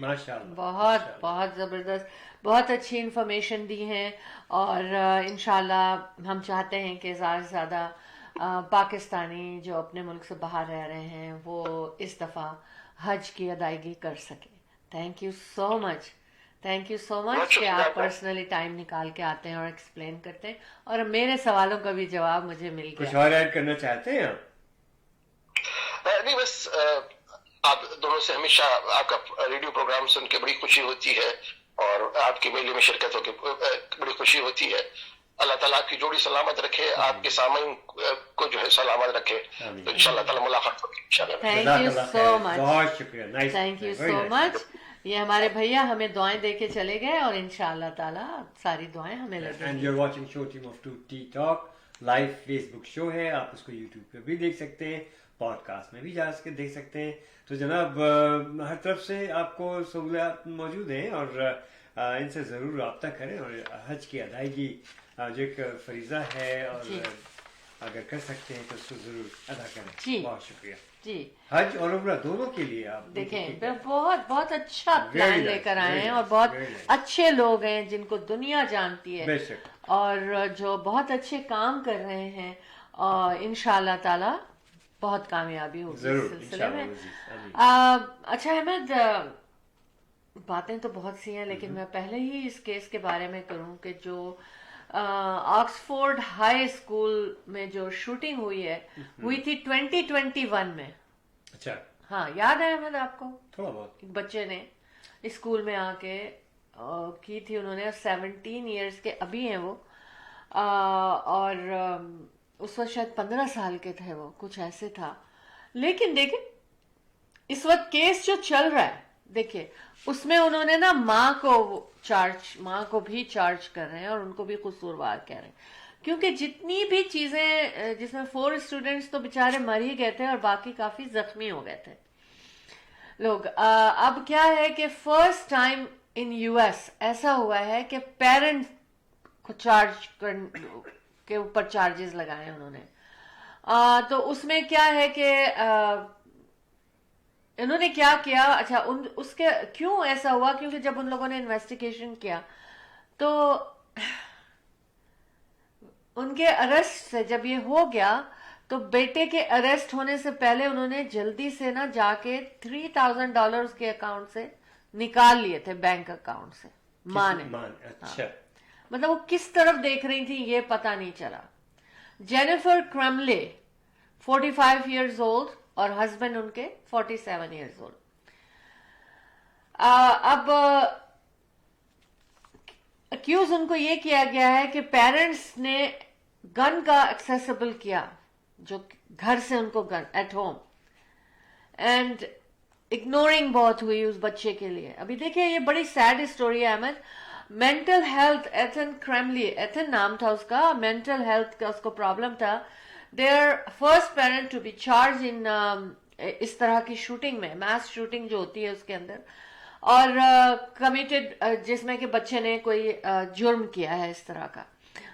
बहुत बहुत जबरदस्त, बहुत अच्छी इंफॉर्मेशन दी है और इंशाल्लाह हम चाहते हैं कि ज़्यादा से ज़्यादा पाकिस्तानी जो अपने मुल्क से बाहर रह रहे हैं वो इस दफ़ा हज की अदायगी कर सके। Thank you so much, thank you so much कि आप पर्सनली टाइम निकाल के आते हैं और एक्सप्लेन करते हैं और मेरे सवालों का भी जवाब मुझे मिल गया। कुछ और ऐड करना चाहते हैं आप? नहीं बस आप दोनों से हमेशा आपका रेडियो प्रोग्राम सुन के बड़ी खुशी होती है और आपके मेले में शिरकत होकर बड़ी खुशी होती है। अल्लाह ताला आपकी जोड़ी सलामत रखे, आपके सामईन को जो है सलामत रखे, तो इंशाल्लाह ताला मुलाकात होगी इंशाल्लाह। थैंक यू सो मच, बहुत शुक्रिया, थैंक यू सो मच। ये हमारे भैया हमें दुआएं दे के चले गए और इंशाल्लाह ताला सारी दुआएं हमें लगेंगी। And you are watching show team of 2T talk live Facebook show है, आप उसको यूट्यूब पे भी देख सकते हैं, पॉडकास्ट में भी जा के देख सकते हैं। तो जनाब हर तरफ से आपको सहूलियात मौजूद हैं और इनसे ज़रूर रब्ता करें और हज की अदायगी जो एक फरीज़ा है और अगर कर सकते हैं तो उसको ज़रूर अदा करें। बहुत शुक्रिया जी। हज और उम्रा दोनों के लिए आप देखें बहुत बहुत अच्छा प्लान लेकर आए हैं और बहुत अच्छे लोग हैं जिनको दुनिया जानती है और जो बहुत अच्छे काम कर रहे हैं और इंशाल्लाह ताला बहुत कामयाबी होगी इस सिलसिले में। अच्छा अहमद, बातें तो बहुत सी हैं लेकिन मैं पहले ही इस केस के बारे में करूं कि जो ऑक्सफोर्ड हाई स्कूल में जो शूटिंग हुई थी 2021 में। अच्छा हाँ, याद है अहमद आपको? थोड़ा बहुत। बच्चे ने स्कूल में आके की थी उन्होंने, 17 इयर्स के अभी हैं वो और उस वक्त शायद 15 साल के थे वो, कुछ ऐसे था। लेकिन देखिए इस वक्त केस जो चल रहा है देखिए उसमें उन्होंने ना माँ को भी चार्ज कर रहे हैं और उनको भी कसूरवार कह रहे हैं क्योंकि जितनी भी चीजें जिसमें 4 स्टूडेंट्स तो बेचारे मर ही गए थे और बाकी काफी जख्मी हो गए थे लोग। अब क्या है कि फर्स्ट टाइम इन यूएस ऐसा हुआ है कि पेरेंट्स को चार्ज के ऊपर चार्जेस लगाए उन्होंने। तो उसमें क्या है कि इन्होंने क्या किया, अच्छा उसके क्यों ऐसा हुआ, क्योंकि जब उन लोगों ने इन्वेस्टिगेशन किया तो उनके अरेस्ट से जब ये हो गया तो बेटे के अरेस्ट होने से पहले उन्होंने जल्दी से ना जाके $3,000 उसके अकाउंट से निकाल लिए थे, बैंक अकाउंट से, मां ने। अच्छा। मतलब वो किस तरफ देख रही थी ये पता नहीं चला। जेनिफर क्रमले 45 years old और हस्बैंड उनके 47 years old। अब अक्यूज उनको ये किया गया है कि पेरेंट्स ने गन का एक्सेसिबल किया, जो घर से उनको gun at home, and ignoring बहुत हुई उस बच्चे के लिए। अभी देखिए ये बड़ी सैड स्टोरी है Ahmed. Mental health, Ethan Crumbley, Ethan नाम था उसका, मेंटल हेल्थ का उसको प्रॉब्लम था। Their first parent to be charged in इस तरह की शूटिंग में, मैस शूटिंग जो होती है उसके अंदर, और कमिटेड जिसमें कि बच्चे ने कोई जुर्म किया है इस तरह का।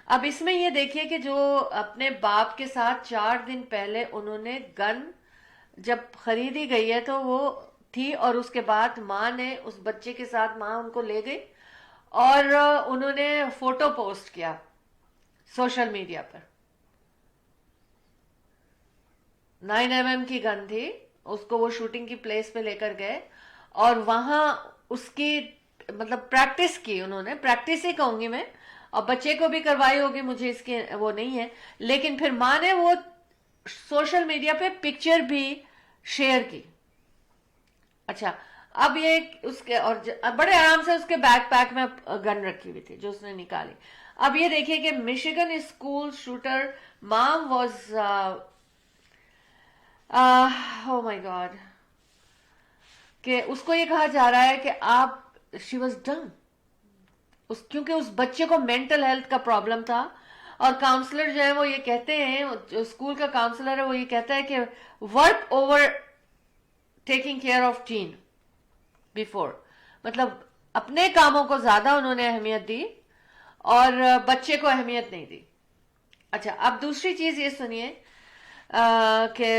अब इसमें ये देखिए कि जो अपने बाप के साथ 4 दिन पहले उन्होंने गन जब खरीदी गई है तो वो थी, और उसके बाद माँ ने उस बच्चे के साथ, माँ उनको ले गई और उन्होंने फोटो पोस्ट किया सोशल मीडिया पर। 9mm की गन थी, उसको वो शूटिंग की प्लेस पे लेकर गए और वहां उसकी मतलब प्रैक्टिस की उन्होंने, प्रैक्टिस ही कहूंगी मैं, और बच्चे को भी करवाई होगी, मुझे इसकी वो नहीं है, लेकिन फिर माँ ने वो सोशल मीडिया पे पिक्चर भी शेयर की। अच्छा, अब ये उसके और बड़े आराम से उसके बैकपैक में गन रखी हुई थी जो उसने निकाली। अब ये देखिए कि Michigan school shooter mom was oh my God, कि उसको ये कहा जा रहा है कि आप, शी वाज डन, क्योंकि उस बच्चे को मेंटल हेल्थ का प्रॉब्लम था, और काउंसलर जो है वो ये कहते हैं, जो स्कूल का काउंसलर है वो ये कहता है कि work over taking care of tin before, मतलब अपने कामों को ज्यादा उन्होंने अहमियत दी और बच्चे को अहमियत नहीं दी। अच्छा, अब दूसरी चीज ये सुनिए कि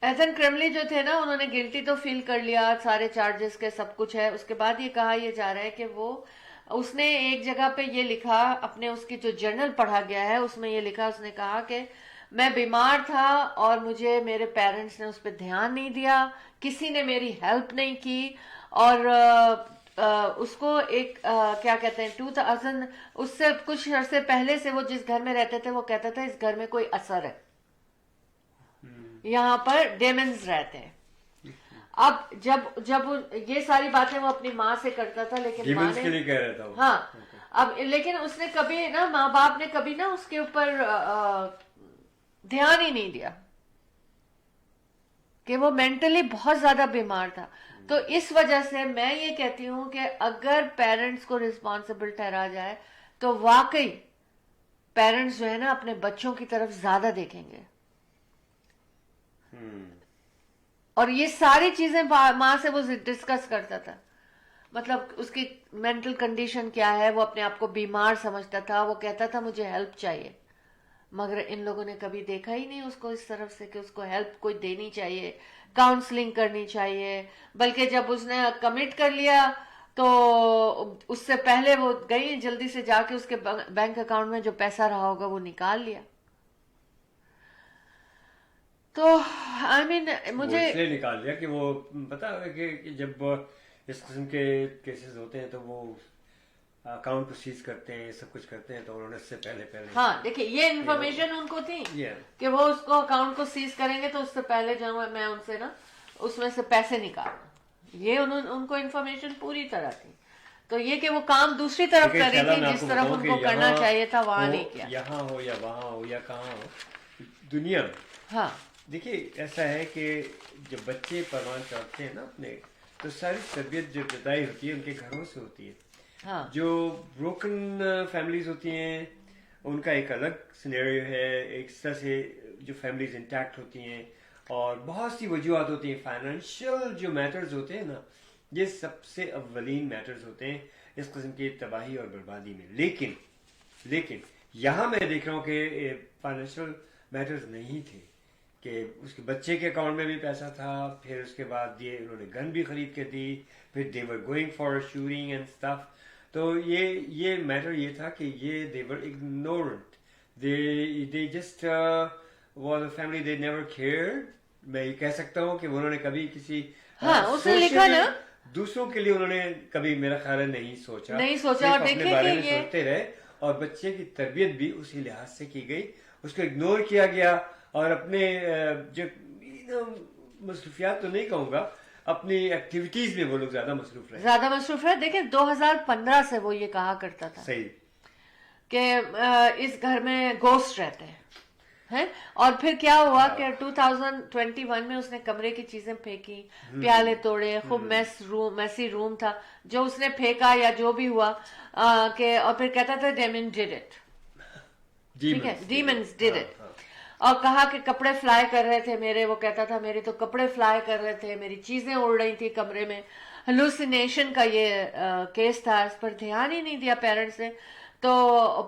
एथन क्रैमली जो थे ना, उन्होंने गिल्टी तो फील कर लिया, सारे चार्जेस के सब कुछ है। उसके बाद ये कहा यह जा रहा है कि वो, उसने एक जगह पे ये लिखा, अपने उसकी जो जर्नल पढ़ा गया है उसमें ये लिखा, उसने कहा कि मैं बीमार था और मुझे मेरे पेरेंट्स ने उस पर ध्यान नहीं दिया, किसी ने मेरी हेल्प नहीं की, और उसको एक क्या कहते हैं 2000, उससे कुछ अर्से पहले से वो जिस घर में रहते थे वो कहता था इस घर में कोई असर है, यहाँ पर डेमन्स रहते हैं। अब जब ये सारी बातें वो अपनी माँ से करता था, लेकिन माँ ने के लिए कह रहा था वो। हाँ, अब लेकिन उसने कभी ना, माँ बाप ने कभी ना उसके ऊपर ध्यान ही नहीं दिया कि वो मेंटली बहुत ज्यादा बीमार था। तो इस वजह से मैं ये कहती हूं कि अगर पेरेंट्स को रिस्पॉन्सिबल ठहरा जाए तो वाकई पेरेंट्स जो है ना अपने बच्चों की तरफ ज्यादा देखेंगे। और ये सारी चीजें माँ से वो डिस्कस करता था, मतलब उसकी मेंटल कंडीशन क्या है, वो अपने आप को बीमार समझता था, वो कहता था मुझे हेल्प चाहिए, मगर इन लोगों ने कभी देखा ही नहीं उसको इस तरफ से कि उसको हेल्प कोई देनी चाहिए, काउंसलिंग करनी चाहिए। बल्कि जब उसने कमिट कर लिया तो उससे पहले वो गई जल्दी से जाके उसके बैंक अकाउंट में जो पैसा रहा होगा वो निकाल लिया। तो आई मीन मुझे इसलिए निकाल लिया कि वो पता है कि जब इस किस्म के केसेस होते हैं तो वो अकाउंट को सीज करते हैं, सब कुछ करते हैं, तो उन्होंने इससे पहले हाँ देखिए ये इन्फॉर्मेशन उनको थी कि वो उसको अकाउंट को सीज करेंगे, तो उससे पहले जो मैं उनसे ना उसमें से पैसे निकालना, ये उनको इन्फॉर्मेशन पूरी तरह थी। तो ये कि वो काम दूसरी तरफ कर रही थी, जिस तरफ उनको करना चाहिए था वहां नहीं किया। यहाँ हो या वहां हो या कहाँ हो दुनिया में, हाँ देखिए ऐसा है कि जब बच्चे परवान चढ़ते हैं ना अपने, तो सारी तरबियत जो जुदाई होती है उनके घरों से होती है। हाँ। जो ब्रोकन फैमिलीज होती हैं उनका एक अलग सिनेरियो है, एक तरह से जो फैमिलीज इंटैक्ट होती हैं, और बहुत सी वजूहत होती हैं, फाइनेंशियल जो मैटर्स होते हैं ना, یہ سب سے اولین میٹرز ہوتے ہیں اس قسم کی تباہی اور بربادی میں. لیکن یہاں میں دیکھ رہا ہوں کہ فائنینشیل میٹرز نہیں تھے کہ اس کے بچے کے اکاؤنٹ میں بھی پیسہ تھا, پھر اس کے بعد یہ انہوں نے گن بھی خرید کے دی, پھر they were going for shooting and stuff. تو یہ میٹر یہ تھا کہ یہ they were ignored, they just was a family, they never cared. میں یہ کہہ سکتا ہوں کہ انہوں نے کبھی کسی اس نے لکھا نا دوسروں کے لیے انہوں نے کبھی میرا خیال ہے نہیں سوچا اور اپنے بارے میں سوچتے رہے, اور بچے کی تربیت بھی اسی لحاظ سے کی گئی, اس کو اگنور کیا گیا, اور اپنے جو مصروفیات تو نہیں کہوں گا, اپنی ایکٹیویٹیز میں وہ لوگ زیادہ مصروف رہے. دیکھیں 2015 سے وہ یہ کہا کرتا تھا صحیح کہ اس گھر میں گوسٹ رہتے ہیں, اور پھر کیا ہوا کہ 2021 میں اس نے کمرے کی چیزیں پھینکی, پیالے توڑے, خوب میسی روم تھا جو اس نے پھینکا یا جو بھی ہوا, کہ اور پھر کہتا تھا ڈیمن ڈیڈ اٹ, ٹھیک ہے, ڈیمنز ڈیڈ اٹ, اور کہا کہ کپڑے فلائی کر رہے تھے میرے, وہ کہتا تھا میرے تو کپڑے فلائی کر رہے تھے, میری چیزیں اڑ رہی تھی کمرے میں. ہلوسینیشن کا یہ کیس تھا, اس پر دھیان ہی نہیں دیا پیرنٹس نے. تو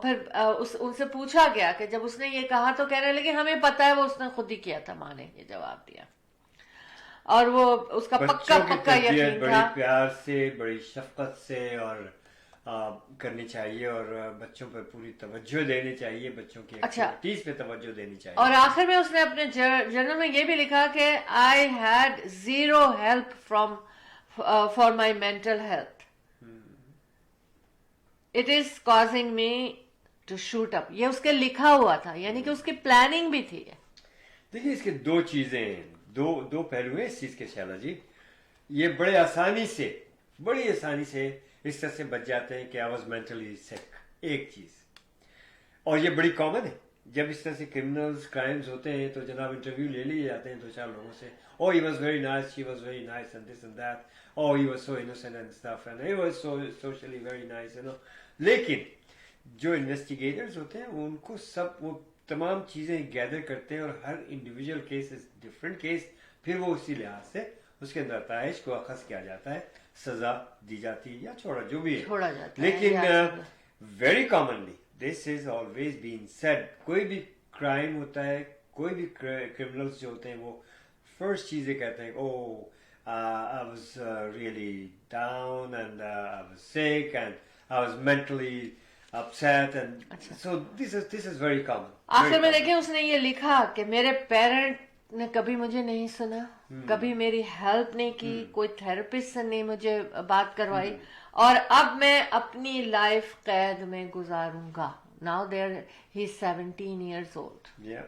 پھر ان سے پوچھا گیا کہ جب اس نے یہ کہا تو کہہ رہے لیکن ہمیں پتا ہے وہ اس نے خود ہی کیا تھا, ماں نے یہ جواب دیا, اور وہ اس کا پکا یقین تھا. بڑی پیار سے, بڑی شفقت سے اور کرنی چاہیے, اور بچوں پر پوری توجہ دینی چاہیے, بچوں کی ایکٹیویٹیز پہ توجہ دینی چاہیے. اور آخر میں اس نے اپنے جرنل میں یہ بھی لکھا کہ I had zero help for my mental health. It is causing me to shoot up. یہ اس کے لکھا ہوا تھا, یعنی کہ اس کی پلاننگ بھی تھی. دیکھیے اس کے دو چیزیں ہیں, دو پہلو ہیں اس چیز کے شیلا جی. یہ بڑی آسانی سے اس طرح سے بچ جاتے ہیں کہ I was mentally sick, ایک چیز. اور یہ بڑی کامن ہے جب اس طرح سے کرائمز ہوتے ہیں تو جناب انٹرویو لے لیے جاتے ہیں 2-4 لوگوں سے. Oh, he was very nice, she was very nice, and this and that. Oh, he was so innocent and stuff, and he was so socially very nice, you know. لیکن جو انویسٹیگیٹرز ہوتے ہیں ان کو وہ تمام چیزیں گیدر کرتے ہیں, اور ہر individual case is different case, پھر وہ اسی لحاظ سے اس کے نتائج کو اخذ کیا جاتا ہے, سزا دی جاتی ہے یا چھوڑا جو بھی ہے. لیکن very commonly this is always been said, کوئی بھی کرائم ہوتا ہے, کوئی بھی کرمنلز جو ہوتے ہیں وہ فرسٹ چیزیں کہتے ہیں oh I was really down and I was sick and I was mentally upset, and so this is very common. آخر میں دیکھیں اس نے یہ لکھا کہ میرے پیرنٹ نے کبھی مجھے نہیں سنا, کبھی میری ہیلپ نہیں کی, کوئی تھراپسٹ سے نہیں مجھے بات کروائی, اور اب میں اپنی لائف قید میں گزاروں گا. Now he's 17 years old. Yeah.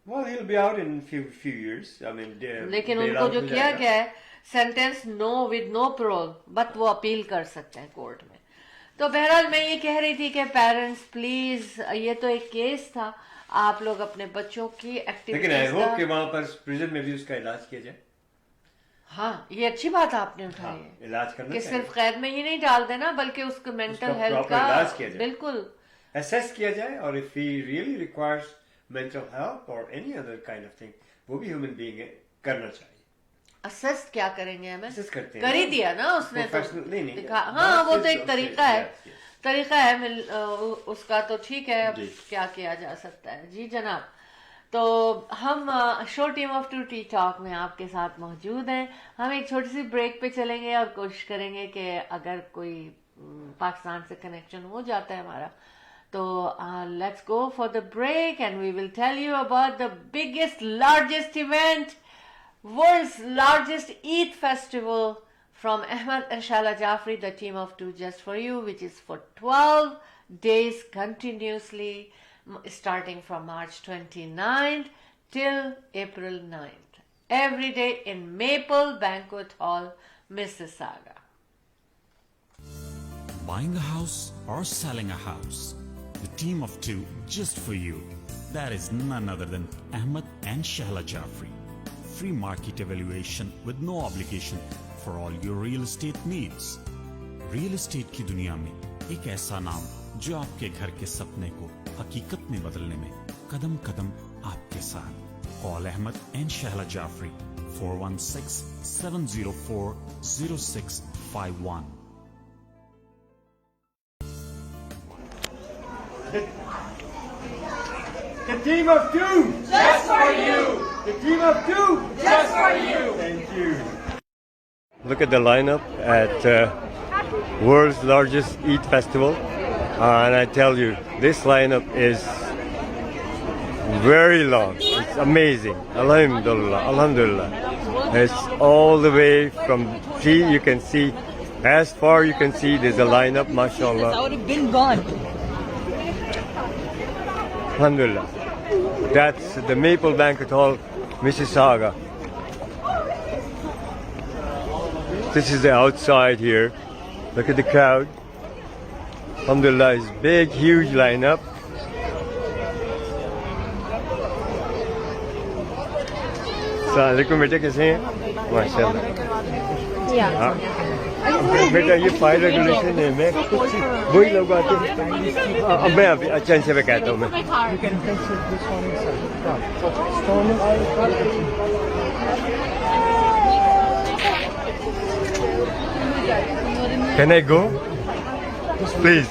Well, he'll be out in few years. I mean, لیکن ان کو جو کیا گیا ہے sentence with no parole, but وہ اپیل کر سکتے ہیں کورٹ میں. تو بہرحال میں یہ کہہ رہی تھی کہ پیرنٹس پلیز, یہ تو ایک کیس تھا, آپ لوگ اپنے بچوں کی ایکٹیویٹیز, لیکن I hope کہ وہاں پر پریزن میں بھی اس کا علاج کیا جائے. ہاں یہ اچھی بات آپ نے اٹھائی ہے, علاج کرنا کہ صرف قید میں ہی نہیں ڈال دینا بلکہ اس کو مینٹل ہیلتھ کا علاج کیا جائے, بالکل اسیس کیا جائے, اور if he really requires mental help or any other kind of thing, وہ بھی ہیومن بینگ ہے, کرنا چاہیے. اسیس کیا کریں گے ہمیں, کر ہی دیا نا اس نے, ہاں وہ تو ایک طریقہ ہے اس کا, تو ٹھیک ہے, اب کیا کیا جا سکتا ہے. جی جناب, تو ہم show team of two T talk میں آپ کے ساتھ موجود ہیں. ہم ایک چھوٹی سی بریک پہ چلیں گے اور کوشش کریں گے کہ اگر کوئی پاکستان سے کنیکشن ہو جاتا ہے ہمارا تو let's go for the break and we will tell you about the biggest largest event, world's largest Eid festival from Ahmed and Shala Jafri, the team of two just for you, which is for 12 days continuously, starting from March 29th till April 9th. Every day in Maple Banquet Hall, Mississauga. Buying a house or selling a house? The team of two just for you. That is none other than Ahmed and Shala Jafri. Free market evaluation with no obligation for all your real estate needs. Real estate की दुनिया में एक ऐसा नाम जो आपके घर के सपने को हकीकत में बदलने में कदम कदम आपके साथ. Call Ahmed and Shahla Jafri 416-704-06 051. The team of two! Just for you! The team of two! Just for you! Thank you. Look at the lineup at world's largest Eid festival. And I tell you, this lineup is very long. It's amazing. Alhamdulillah, Alhamdulillah. It's all the way from, see, you can see, as far you can see, there's a lineup, mashallah. I would have been gone. Alhamdulillah. That's the Maple Banquet Hall, Mississauga. This is the outside here. Look at the crowd. Alhamdulillah, it's big, huge lineup. Assalamualaikum बेटे कैसे हैं? माशाल्लाह. हाँ. बेटा ये fire regulation है मैं कुछ वही लोग आते हैं. अब मैं अभी अच्छा इनसे मैं कहता हूँ मैं. Can I go? Please.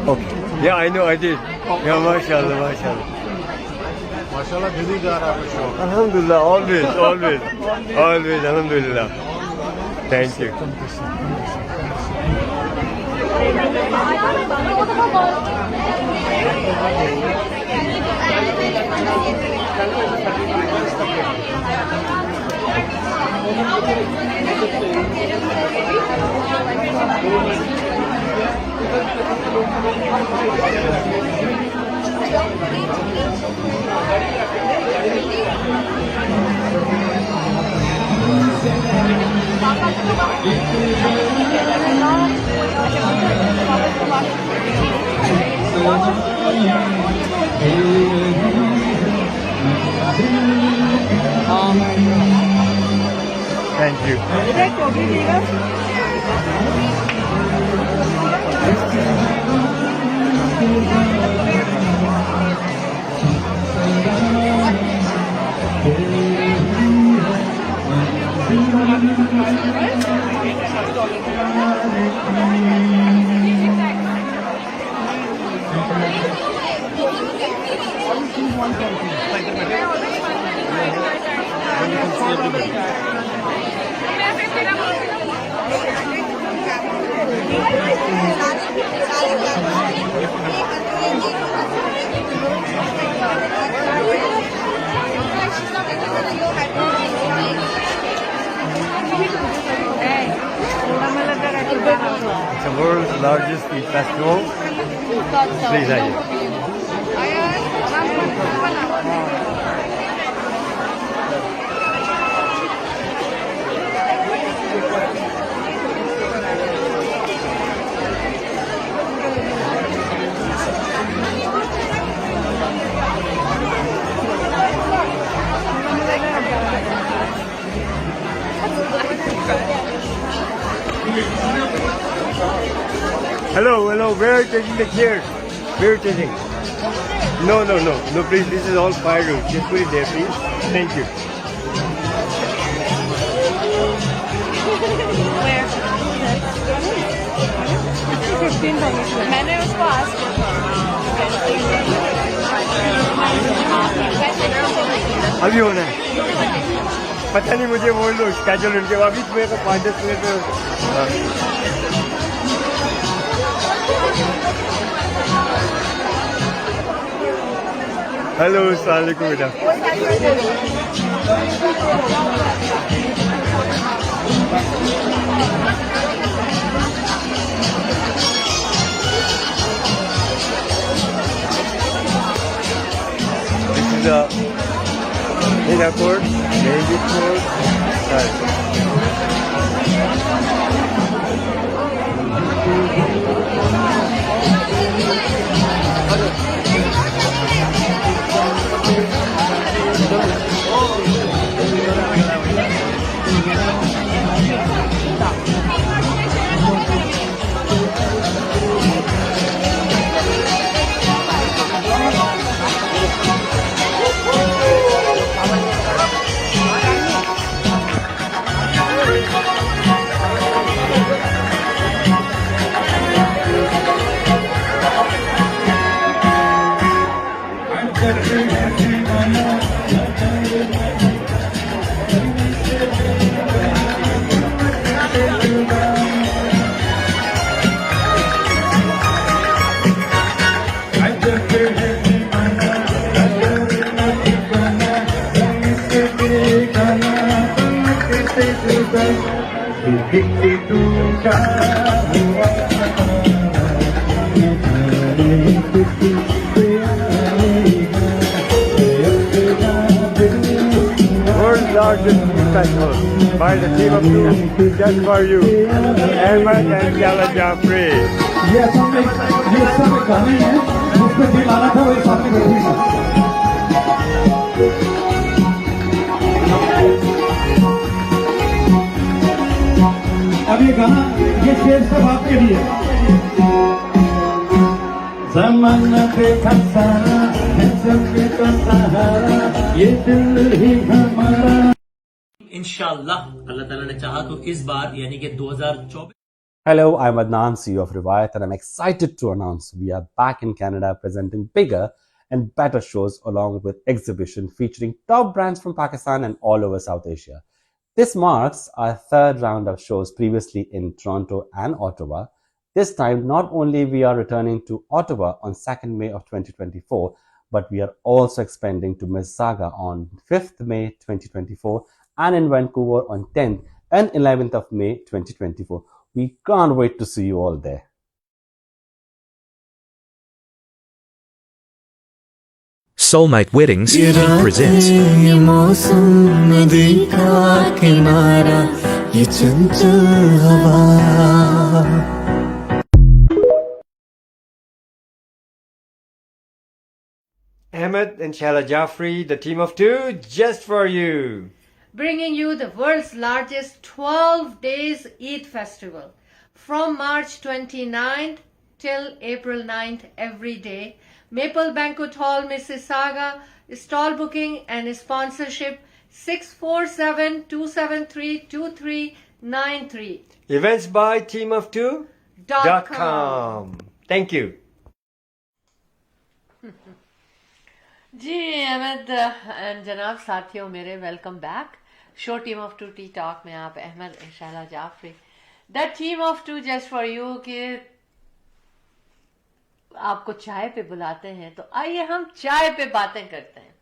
Okay. Yeah, I know I did. Yeah, mashallah, mashallah. MashaAllah, busy जा रहा है show. Alhamdulillah, always, always, always, Alhamdulillah. Thank you. Thank you. It's the world's largest Eid festival. Please, Ajay. Hello, hello, where are you taking the chairs? Where are you taking? No, please, this is all fire room. Just put it there, please. Thank you. मैंने उसको ask अभी होना है पता नहीं मुझे वो लो schedule उनके अभी मेरे को 5-10 मिनट में हेलो अस्सलाम वालेकुम बेटा This is the Inner Court, Navy Court, World's largest festival by the team of two, just for you, Ahmed and Shala Jafri. ये सब एक गाने हैं जिस पे दिल आना था वही सामने बैठी है. अब ये गाना ये शेर सब आपके लिए. ज़माना देखा सारा है सबके तो सहारा ये दिल ही हमारा. इंशाअल्लाह अल्लाह ताला ने चाहा तो इस बार यानी कि 2024. Hello, I'm Adnan, CEO of Riwayat, and I'm excited to announce we are back in Canada presenting bigger and better shows along with exhibition featuring top brands from Pakistan and all over South Asia. This marks our third round of shows, previously in Toronto and Ottawa. This time, not only we are returning to Ottawa on 2nd May of 2024, but we are also expanding to Mississauga on 5th May 2024 and in Vancouver on 10th and 11th of May 2024. We can't wait to see you all there. Soulmate Weddings presents ये मौसम नदी का किनारा ये चंचल हवा. Ahmed and Shala Jafri, the team of two, just for you. Bringing you the world's largest 12 days Eid festival from March 29th till April 9th every day. Maple Banquet Hall, Mississauga. Stall booking and sponsorship 647-273-2393. Events by teamof2.com. Thank you. जी Ahmed and जनाब साथियों मेरे welcome back. Show team of two T talk में आप Ahmed and Shahla Jafri, the team of two just for you के आपको चाय पे बुलाते हैं तो आइए हम चाय पे बातें करते हैं.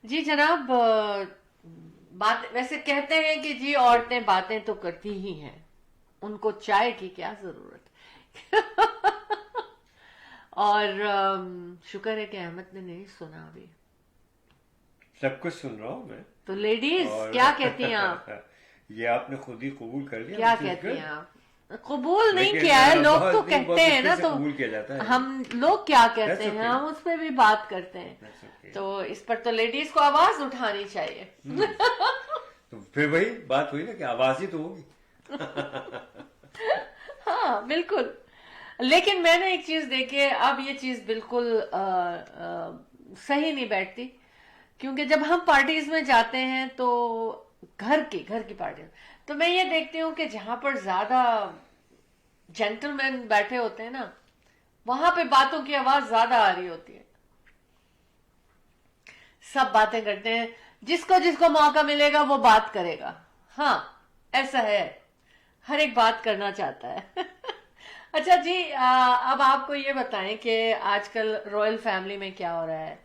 जी जनाब, बात वैसे कहते हैं कि जी औरतें बातें तो करती ही हैं, उनको चाय की क्या जरूरत. और शुक्र है कि अहमद ने नहीं सुना अभी. सब कुछ सुन रहा हूँ मैं. तो लेडीज क्या कहती हैं आप? ये आपने खुद ही कबूल कर लिया. क्या कहती हैं आप? कबूल नहीं किया है, लोग तो कहते हैं ना, तो हम लोग क्या कहते हैं हम उस पर भी बात करते हैं. तो इस पर तो लेडीज को आवाज उठानी चाहिए. तो फिर वही बात हुई ना कि आवाज ही तो होगी. हाँ बिल्कुल. लेकिन मैंने एक चीज देखी है, अब ये चीज बिल्कुल सही नहीं बैठती, क्योंकि जब हम पार्टीज में जाते हैं तो घर की पार्टी, तो मैं ये देखती हूँ कि जहां पर ज्यादा जेंटलमैन बैठे होते हैं ना, वहां पे बातों की आवाज ज्यादा आ रही होती है. सब बातें करते हैं, जिसको जिसको मौका मिलेगा वो बात करेगा. हाँ ऐसा है, हर एक बात करना चाहता है. अच्छा जी, अब आपको ये बताएं कि आजकल रॉयल फैमिली में क्या हो रहा है.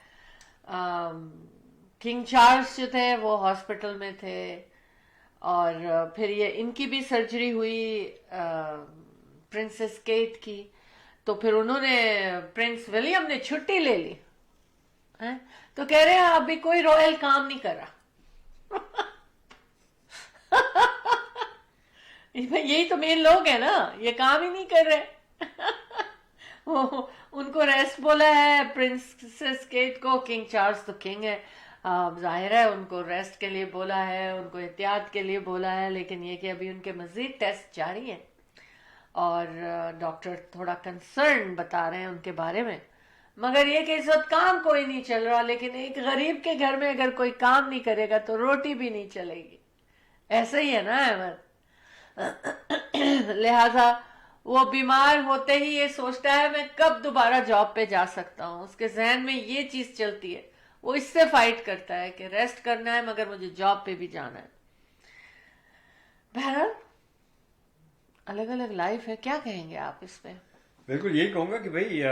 किंग चार्ल्स जो थे वो हॉस्पिटल में थे, और फिर ये इनकी भी सर्जरी हुई प्रिंसेस केट की, तो फिर उन्होंने प्रिंस विलियम ने छुट्टी ले ली है? तो कह रहे हैं अभी कोई रॉयल काम नहीं कर रहा. यही तो मेन लोग है ना, ये काम ही नहीं कर रहे. उनको रेस्ट बोला है प्रिंसेस केट को. किंग चार्ल्स तो किंग है, जाहिर है उनको रेस्ट के लिए बोला है, उनको एहतियात के लिए बोला है, लेकिन ये कि अभी उनके मजीद टेस्ट जारी हैं और डॉक्टर थोड़ा कंसर्न बता रहे हैं उनके बारे में. मगर ये कि इस वक्त काम कोई नहीं चल रहा, लेकिन एक गरीब के घर में अगर कोई काम नहीं करेगा तो रोटी भी नहीं चलेगी. ऐसा ही है ना अहमद. लिहाजा وہ بیمار ہوتے ہی یہ سوچتا ہے میں کب دوبارہ جاب پہ جا سکتا ہوں. اس کے ذہن میں یہ چیز چلتی ہے, وہ اس سے فائٹ کرتا ہے کہ ریسٹ کرنا ہے مگر مجھے جاب پہ بھی جانا ہے. بہرحال الگ الگ لائف ہے, کیا کہیں گے آپ اس پہ؟ بالکل یہی کہوں گا کہ بھائی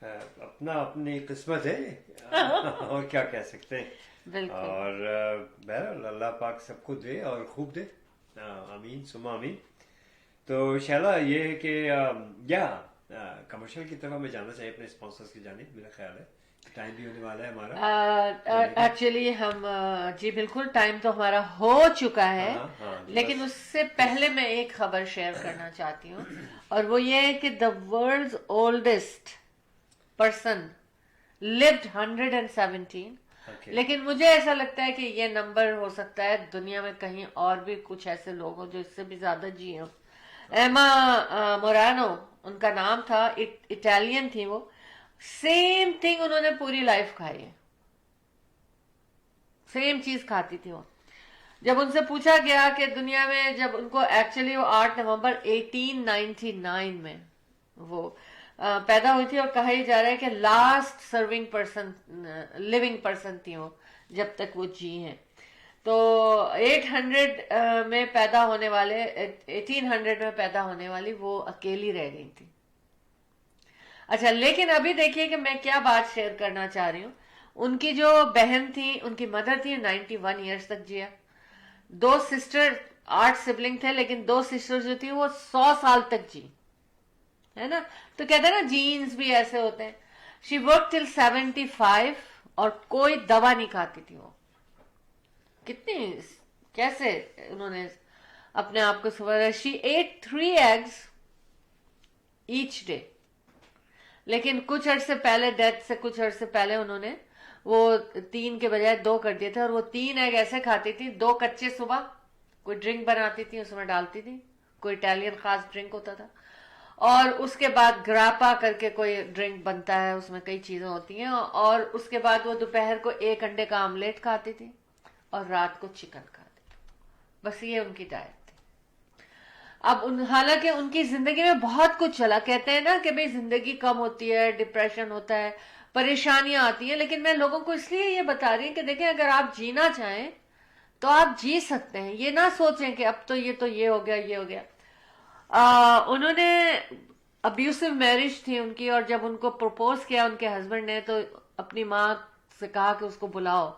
اپنا اپنی قسمت ہے اور کیا کہہ سکتے ہیں. اور بہرحال اللہ پاک سب کو دے اور خوب دے, آمین ثم آمین. تو شیلا یہ ہے کہ کمرشل کی طرف میں جانا چاہیے اپنے اسپانسرز کی جانب. میرا خیال ہے ٹائم بھی ہونے والا ہے ہمارا. ایکچولی ہم جی بالکل ٹائم تو ہمارا ہو چکا ہے, لیکن اس سے پہلے میں ایک خبر شیئر کرنا چاہتی ہوں, اور وہ یہ ہے کہ the world's oldest person lived 117. لیکن مجھے ایسا لگتا ہے کہ یہ نمبر ہو سکتا ہے دنیا میں کہیں اور بھی کچھ ایسے لوگ ہوں جو اس سے بھی زیادہ جی ہوں. ایما مورانو ان کا نام تھا, اٹالین تھی وہ. سیم تھنگ انہوں نے پوری لائف کھائی ہے, سیم چیز کھاتی تھی وہ. جب ان سے پوچھا گیا کہ دنیا میں, جب ان کو ایکچولی وہ 8 نومبر 1899 میں وہ پیدا ہوئی تھی, اور کہا ہی جا رہا ہے کہ last serving person, living person تھی وہ جب تک وہ جی ہیں. تو 800 میں پیدا ہونے والے, 1800 میں پیدا ہونے والی وہ اکیلی رہ گئی تھی. اچھا, لیکن ابھی دیکھیے کہ میں کیا بات شیئر کرنا چاہ رہی ہوں. ان کی جو بہن تھی, ان کی مدر تھی, 91 ایئرس تک جیا. 2 سسٹر, 8 سبلنگ تھے, لیکن 2 سسٹر جو تھی وہ 100 سال تک جی, ہے نا. تو کہتے ہیں نا جینز بھی ایسے ہوتے ہیں. شی ورک ٹل 75 اور کوئی دوا نہیں کھاتی تھی وہ. کتنی کیسے انہوں نے اپنے آپ کو سنبھالا. شی ایٹ 3 eggs ایچ ڈے. لیکن کچھ عرصے پہلے, ڈیتھ سے کچھ عرصے پہلے, انہوں نے وہ 3 کے بجائے 2 کر دیے تھے, اور وہ 3 ایگ ایسے کھاتی تھی. 2 کچے صبح کوئی ڈرنک بناتی تھی, اس میں ڈالتی تھی, کوئی اٹالین خاص ڈرنک ہوتا تھا, اور اس کے بعد گراپا کر کے کوئی ڈرنک بنتا ہے, اس میں کئی چیزیں ہوتی ہیں, اور اس کے بعد وہ دوپہر کو 1 انڈے کا آملیٹ کھاتی تھی, اور رات کو چکن کھاتی تھی. بس یہ ان کی ڈائٹ تھی. اب حالانکہ ان کی زندگی میں بہت کچھ چلا. کہتے ہیں نا کہ بھئی زندگی کم ہوتی ہے, ڈپریشن ہوتا ہے, پریشانیاں آتی ہیں, لیکن میں لوگوں کو اس لیے یہ بتا رہی ہوں کہ دیکھیں اگر آپ جینا چاہیں تو آپ جی سکتے ہیں. یہ نہ سوچیں کہ اب تو یہ ہو گیا, یہ ہو گیا. انہوں نے ابیوسو میرج تھی ان کی, اور جب ان کو پروپوز کیا ان کے ہسبینڈ نے, تو اپنی ماں سے کہا کہ اس کو بلاؤ.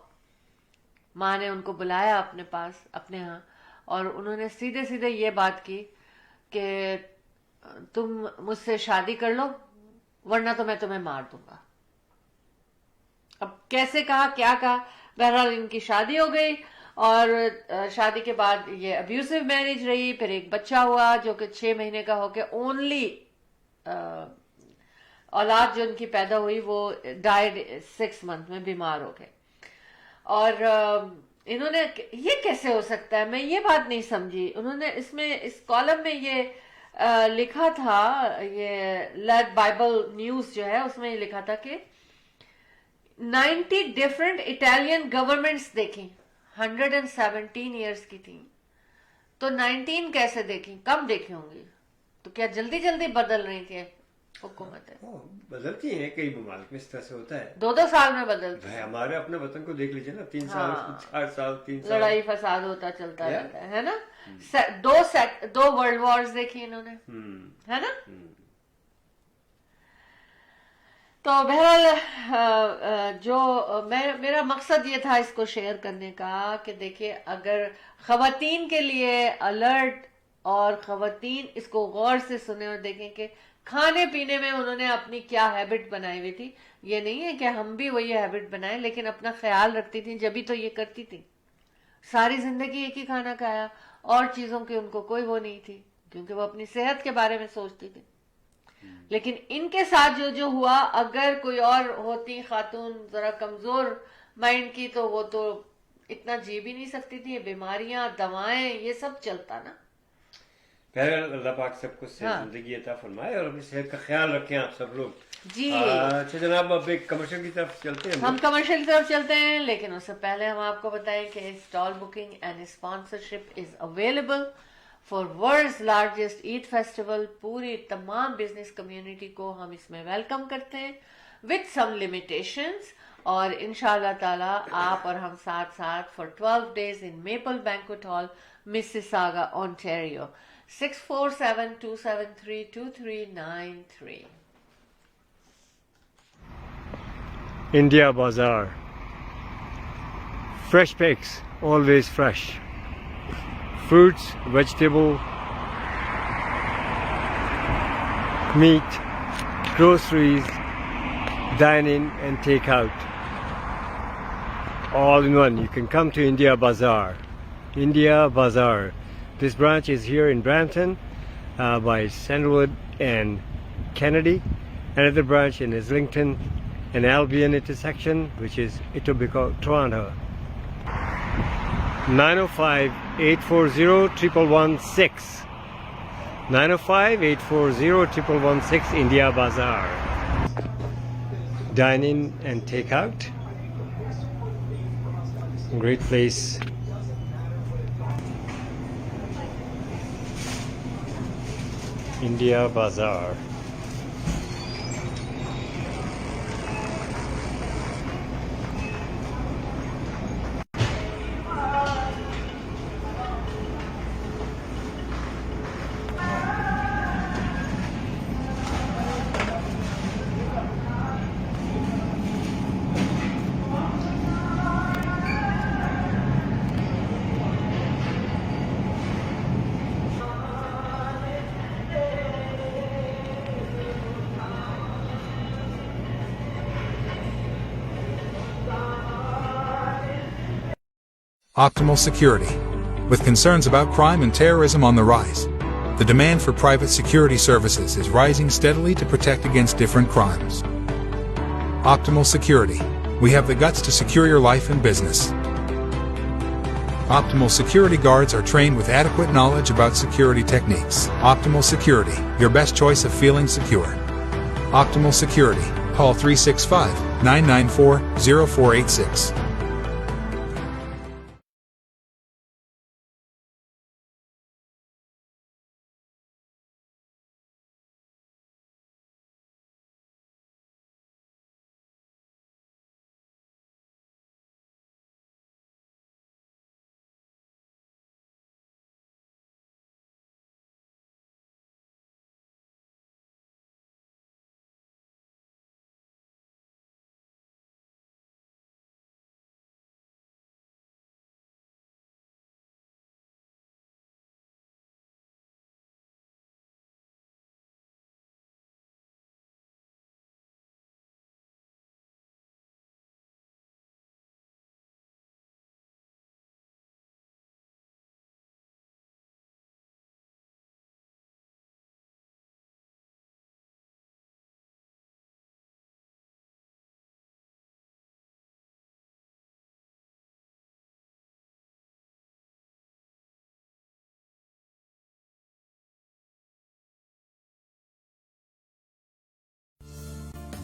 ماں نے ان کو بلایا اپنے پاس, اپنے ہاں, اور انہوں نے سیدھے سیدھے یہ بات کی کہ تم مجھ سے شادی کر لو ورنہ تو میں تمہیں مار دوں گا. اب کیسے کہا, کیا کہا, بہرحال ان کی شادی ہو گئی, اور شادی کے بعد یہ ابیوسو میرج رہی. پھر ایک بچہ ہوا جو کہ 6 مہینے کا ہو کے اونلی اولاد جو ان کی پیدا ہوئی وہ ڈائیڈ 6 منتھ میں, بیمار ہو گئے. اور انہوں نے, یہ کیسے ہو سکتا ہے, میں یہ بات نہیں سمجھی. انہوں نے اس کالم میں یہ لکھا تھا, یہ لیڈ بائبل نیوز جو ہے اس میں یہ لکھا تھا کہ 90 ڈفرنٹ اٹالین گورنمنٹس دیکھیں, 117 ایئرس کی تھیں, تو 19 کیسے دیکھیں, کم دیکھی ہوں گی. تو کیا جلدی جلدی بدل رہی تھی حکومتیں؟ بدلتی ہیں, کئی ممالک میں اس طرح سے ہوتا ہے, 2 سال میں بدلتی ہیں. ہمارے اپنے وطن کو دیکھ لیجیے نا, 3 سال 4 سال 3 سال لڑائی فساد ہوتا چلتا رہتا ہے نا. 2 ورلڈ وارز دیکھی انہوں نے, ہے نا. تو بہرحال جو میرا مقصد یہ تھا اس کو شیئر کرنے کا کہ دیکھیے اگر خواتین کے لیے الرٹ, اور خواتین اس کو غور سے سنیں اور دیکھیں کہ کھانے پینے میں انہوں نے اپنی کیا ہیبٹ بنائی ہوئی تھی. یہ نہیں ہے کہ ہم بھی وہی ہیبٹ بنائیں, لیکن اپنا خیال رکھتی تھیں, جبھی تو یہ کرتی تھی. ساری زندگی ایک ہی کھانا کھایا, اور چیزوں کی ان کو کوئی وہ نہیں تھی, کیونکہ وہ اپنی صحت کے بارے میں سوچتی تھی. لیکن ان کے ساتھ جو ہوا, اگر کوئی اور ہوتی خاتون ذرا کمزور مائنڈ کی, تو وہ تو اتنا جی بھی نہیں سکتی تھی. بیماریاں, دوائیں, یہ سب چلتا نا. بہرحال اللہ پاک سب کو صحت زندگی عطا فرمائے, اور اپنی صحت کا خیال رکھیں آپ سب لوگ. جی اچھا جناب, اب ایک کمرشل کی طرف چلتے ہیں. ہم کمرشل کی طرف چلتے ہیں, لیکن اس سے پہلے ہم آپ کو بتائیں کہ stall booking and sponsorship is available for world's largest Eid festival. पूरी तमाम बिजनेस कम्युनिटी को हम इसमें वेलकम करते हैं विद सम लिमिटेशंस, और इंशाल्लाह ताला आप और हम साथ साथ for 12 days in maple banquet hall, Mississauga, Ontario. 647-273-2393। India Bazaar. Fresh pigs, always fresh. Fruits, vegetable, meat, groceries, dine in and take out. All in one. You can come to India Bazaar. India Bazaar. This branch is here in Brampton by Sandalwood and Kennedy. Another branch in Islington and Albion intersection, which is Etobicoke, Toronto. 905-840-1116. 905-840-1116, India Bazaar. Dine in and take out. Great place. India Bazaar. Optimal Security. With concerns about crime and terrorism on the rise, the demand for private security services is rising steadily to protect against different crimes. Optimal Security. We have the guts to secure your life and business. Optimal Security guards are trained with adequate knowledge about security techniques. Optimal Security, your best choice of feeling secure. Optimal Security. Call 365-994-0486.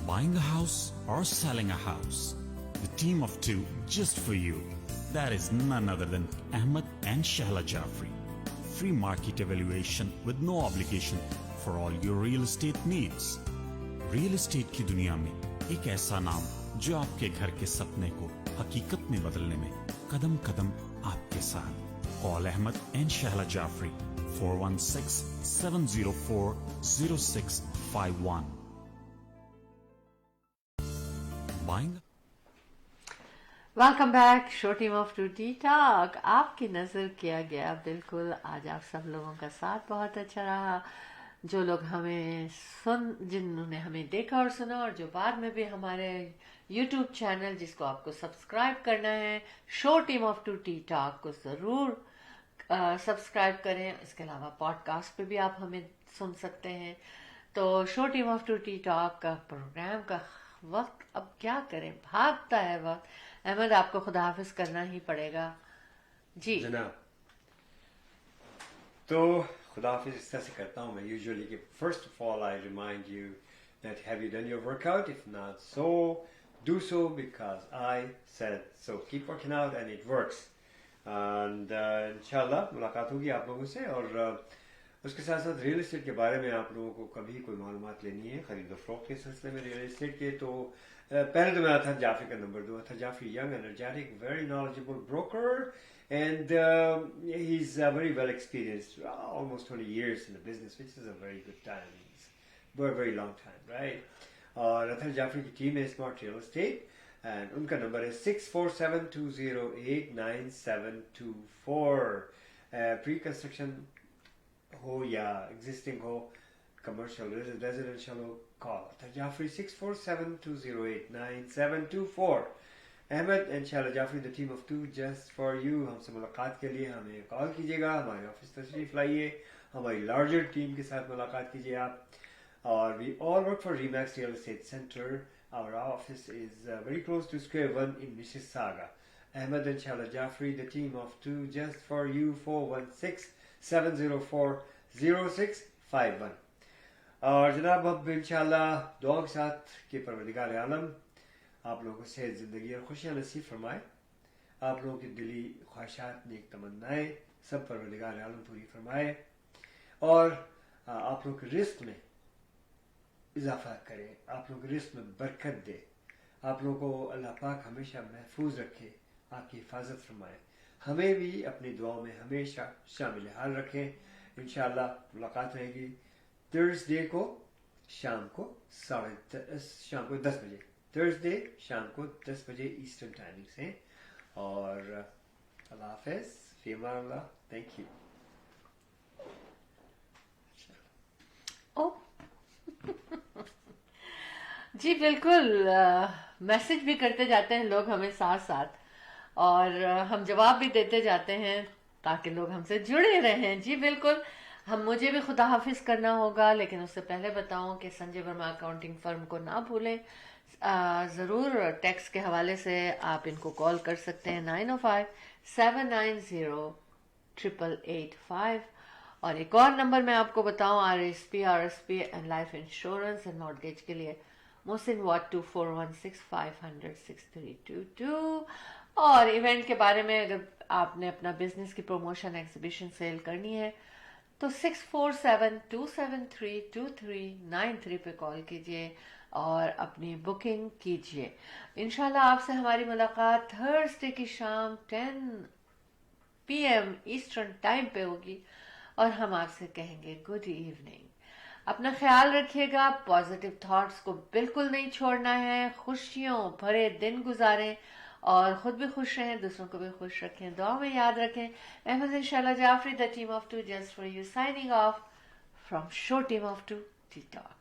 Buying a house or selling a house? The team of two just for you. That is none other than Ahmed and Shahla Jafri. Free market evaluation with no obligation for all your real estate needs. Real estate की दुनिया में एक ऐसा नाम जो आपके घर के सपने को हकीकत में बदलने में कदम कदम आपके साथ. Call Ahmed and Shahla Jafri 416-704-0651. Buying. Welcome back, show team of two T talk. आपकी नज़र किया गया बिल्कुल. आज आप सब लोगों का साथ बहुत अच्छा रहा. जो लोग हमें जिन्होंने हमें देखा और सुना, और जो बाद में भी हमारे यूट्यूब चैनल जिसको आपको सब्सक्राइब करना है, show team of two T talk को ज़रूर सब्सक्राइब करें. इसके अलावा पॉडकास्ट पे भी आप हमें सुन सकते हैं. तो show team of two T talk का प्रोग्राम का वक्त अब क्या करें, भागता है वक्त. अहमद, आपको खुदा हाफिज करना ही पड़ेगा जी. जनाब, तो खुदा हाफिज इस तरह से करता हूँ मैं यूजुअली कि first of all I remind you that have you done your workout. If not so do so because I said so. Keep working out and it works. And इंशाल्लाह मुलाकात होगी आप लोगों से. और उसके साथ साथ रियल एस्टेट के बारे में आप लोगों को कभी कोई मालूमात लेनी है खरीद फरोख्त के सिलसिले में रियल एस्टेट के, तो पहले तो मैं अतहर जाफरी का नंबर दूँ. Athar Jafri, young, energetic, very knowledgeable broker, and he's very well experienced, almost 20 years in the business, which is a very good time. It's a very long time, right? और अतहर जाफरी की टीम है स्मार्ट रियल एस्टेट, एंड उनका number है 6472089724. Pre construction हो या existing हो, commercial residential हो, call Athar Jafri 6472089724. Ahmed and Shahla Jafri, the team of two just for you. हमसे मुलाकात के लिए हमें कॉल कीजिएगा, हमारे ऑफिस तशरीफ लाइए, हमारी लार्जर टीम के साथ मुलाकात कीजिए आप. और we all work for Remax real estate centre. Our office is very close to Square One in Mississauga. Ahmed and Shala Jaffrey, the team of two, just for you. 416-704-0651. और जनाब अब इंशाल्लाह दुआ के साथ कि परवरदिगार आलम आप लोगों को सेहत, जिंदगी और खुशियाँ नसीब फरमाए. आप लोगों की दिली ख्वाहिशात, नेक तमन्नाएं सब परवरदिगार आलम पूरी फरमाए, और आप लोगों के रिस्क में इजाफा करे, आप लोगों के रिस्क में बरकत दे, आप लोगों को अल्लाह पाक हमेशा महफूज रखे, आपकी हिफाजत फरमाए. हमें भी अपनी दुआओं में हमेशा शामिल हाल रखें. इंशाअल्लाह मुलाकात रहेगी थर्सडे को शाम को 10 बजे, थर्सडे शाम को 10 बजे ईस्टर्न टाइमिंग से. और अल्लाह हाफिज, फी अमान अल्लाह. Thank you. जी बिल्कुल, मैसेज भी करते जाते हैं लोग हमें साथ साथ, और हम जवाब भी देते जाते हैं ताकि लोग हमसे जुड़े रहें. जी बिल्कुल, मुझे भी खुदा हाफिज करना होगा, लेकिन उससे पहले बताऊं कि संजय वर्मा अकाउंटिंग फर्म को ना भूलें. ज़रूर टैक्स के हवाले से आप इनको कॉल कर सकते हैं 905-790-8885. और एक और नंबर मैं आपको बताऊं, RSP and life insurance and mortgage के लिए मोहसिन वाट 2416506322. और इवेंट के बारे में अगर आपने अपना बिजनेस की प्रमोशन, एग्जीबिशन, सेल करनी है तो 6472732393 पे कॉल कीजिए और अपनी बुकिंग कीजिए. इंशाल्लाह आपसे हमारी मुलाकात थर्सडे की शाम 10 PM ईस्टर्न टाइम पे होगी, और हम आपसे कहेंगे गुड इवनिंग. अपना ख्याल रखिएगा, पॉजिटिव थॉट्स को बिल्कुल नहीं छोड़ना है, खुशियों भरे दिन गुजारें और खुद भी खुश रहें, दूसरों को भी खुश रखें, दुआ में याद रखें. Ahmed and Shahla Jafri, the team of two, just for you, signing off from show team of two, T talk.